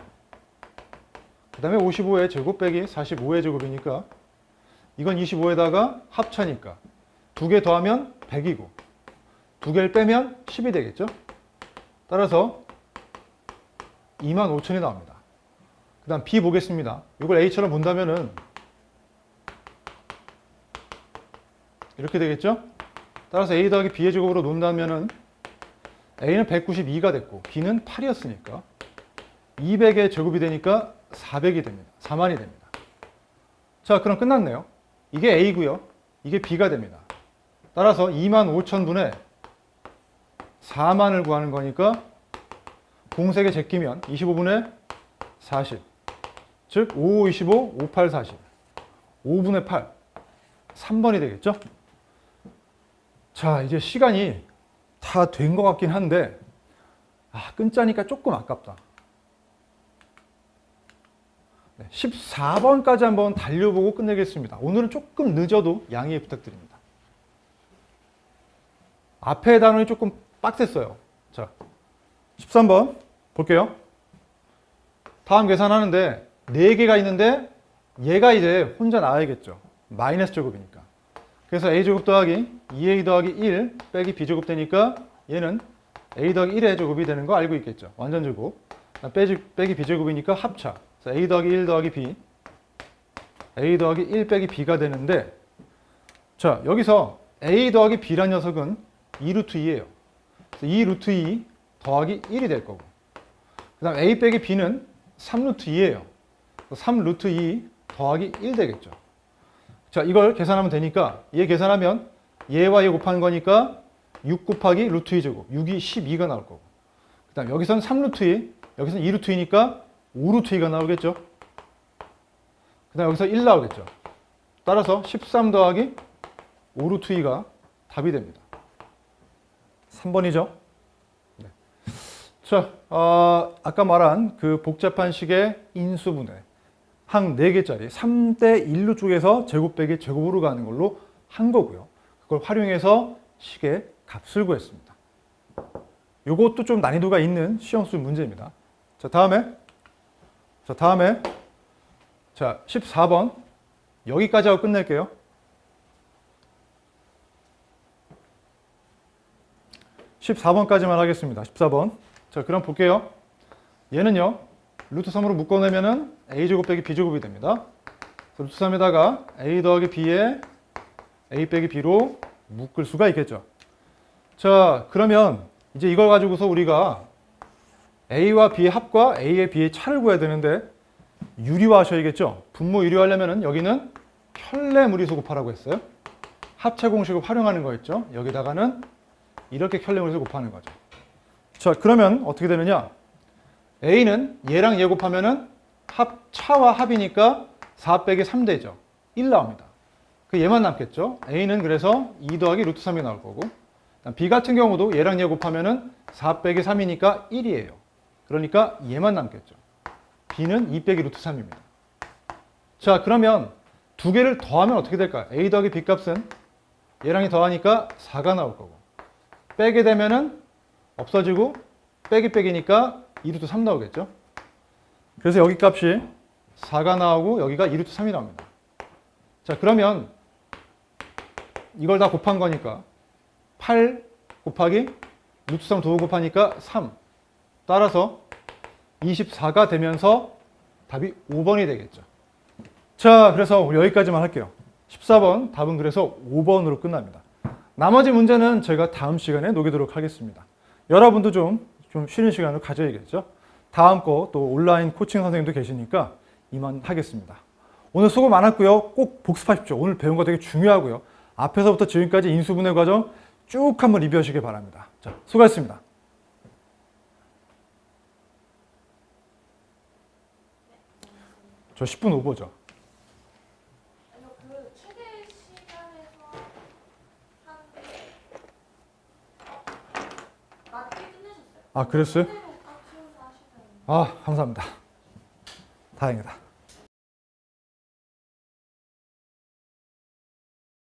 그 다음에 55의 제곱 빼기 45의 제곱이니까 이건 25에다가 합차니까 2개 더하면 100이고 2개를 빼면 10이 되겠죠. 따라서 25,000이 나옵니다. 그 다음 B 보겠습니다. 이걸 A처럼 본다면은 이렇게 되겠죠. 따라서 A 더하기 B의 제곱으로 놓는다면은 A는 192가 됐고 B는 8이었으니까 200의 제곱이 되니까 400이 됩니다. 4만이 됩니다. 자, 그럼 끝났네요. 이게 A고요. 이게 B가 됩니다. 따라서 25,000분의 4만을 구하는 거니까 공색에 제끼면 25분의 40. 즉 5, 25, 5, 8, 40. 5분의 8. 3번이 되겠죠? 자, 이제 시간이 다 된 것 같긴 한데 끊자니까 조금 아깝다. 14번까지 한번 달려보고 끝내겠습니다. 오늘은 조금 늦어도 양해 부탁드립니다. 앞에 단원이 조금 빡셌어요. 자, 13번 볼게요. 다음 계산하는데 4개가 있는데 얘가 이제 혼자 나와야겠죠. 마이너스 제곱이니까. 그래서 a제곱 더하기 2a 더하기 1 빼기 b제곱 되니까 얘는 a 더하기 1의 제곱이 되는 거 알고 있겠죠. 완전 제곱. 빼기 b제곱이니까 합차. 그래서 a 더하기 1 더하기 b a 더하기 1 빼기 b가 되는데 자, 여기서 a 더하기 b란 녀석은 2루트 2예요. 그래서 2루트 2 더하기 1이 될 거고 그 다음 a 빼기 b는 3 루트 2예요. 3 루트 2 더하기 1 되겠죠. 자, 이걸 계산하면 되니까 얘 계산하면 얘와 얘 곱하는 거니까 6 곱하기 루트 2제곱. 6이 12가 나올 거고. 그 다음 여기서는 3 루트 2, 여기서는 2 루트 2니까 5 루트 2가 나오겠죠. 그 다음 여기서 1 나오겠죠. 따라서 13 더하기 5 루트 2가 답이 됩니다. 3번이죠. 네. 자, 아까 말한 그 복잡한 식의 인수분해. 항 4개짜리 3대 1루 쪽에서 제곱 빼기 제곱으로 가는 걸로 한 거고요. 그걸 활용해서 식의 값을 구했습니다. 요것도 좀 난이도가 있는 시험수 문제입니다. 자, 다음에 14번 여기까지 하고 끝낼게요. 14번까지만 하겠습니다. 14번. 자, 그럼 볼게요. 얘는요. 루트 3으로 묶어내면은 a제곱 빼기 b제곱이 됩니다. 루트 3에다가 a 더하기 b에 a 빼기 b로 묶을 수가 있겠죠. 자, 그러면 이제 이걸 가지고서 우리가 a와 b의 합과 a의 b의 차를 구해야 되는데 유리화하셔야겠죠. 분모 유리화하려면은 여기는 편례 무리수 곱하라고 했어요. 합체 공식을 활용하는 거였죠. 여기다가는 이렇게 편례 무리수 곱하는 거죠. 자, 그러면 어떻게 되느냐? a는 얘랑 얘 곱하면은 차와 합이니까 4 빼기 3 되죠. 1 나옵니다. 그 얘만 남겠죠. a는 그래서 2 더하기 루트 3이 나올 거고, b 같은 경우도 얘랑 얘 곱하면은 4 빼기 3이니까 1이에요. 그러니까 얘만 남겠죠. b는 2 빼기 루트 3입니다. 자, 그러면 두 개를 더하면 어떻게 될까요? a 더하기 b 값은 얘랑이 더하니까 4가 나올 거고, 빼게 되면은 없어지고 빼기 빼기니까 2루트 3 나오겠죠. 그래서 여기 값이 4가 나오고 여기가 2루트 3이 나옵니다. 자, 그러면 이걸 다 곱한 거니까 8 곱하기 루트 3 두 번 곱하니까 3. 따라서 24가 되면서 답이 5번이 되겠죠. 자, 그래서 우리 여기까지만 할게요. 14번 답은 그래서 5번으로 끝납니다. 나머지 문제는 제가 다음 시간에 녹이도록 하겠습니다. 여러분도 좀 쉬는 시간을 가져야겠죠. 다음 거 또 온라인 코칭 선생님도 계시니까 이만 하겠습니다. 오늘 수고 많았고요. 꼭 복습하십시오. 오늘 배운 거 되게 중요하고요. 앞에서부터 지금까지 인수분해 과정 쭉 한번 리뷰하시길 바랍니다. 자, 수고하셨습니다. 저 10분 오버죠. 아니요, 그 최대 시간에서 한 맞게 끝내셨어요. 아, 그랬어요? 그대로 딱 채워서 하시면 아, 감사합니다. 다행이다.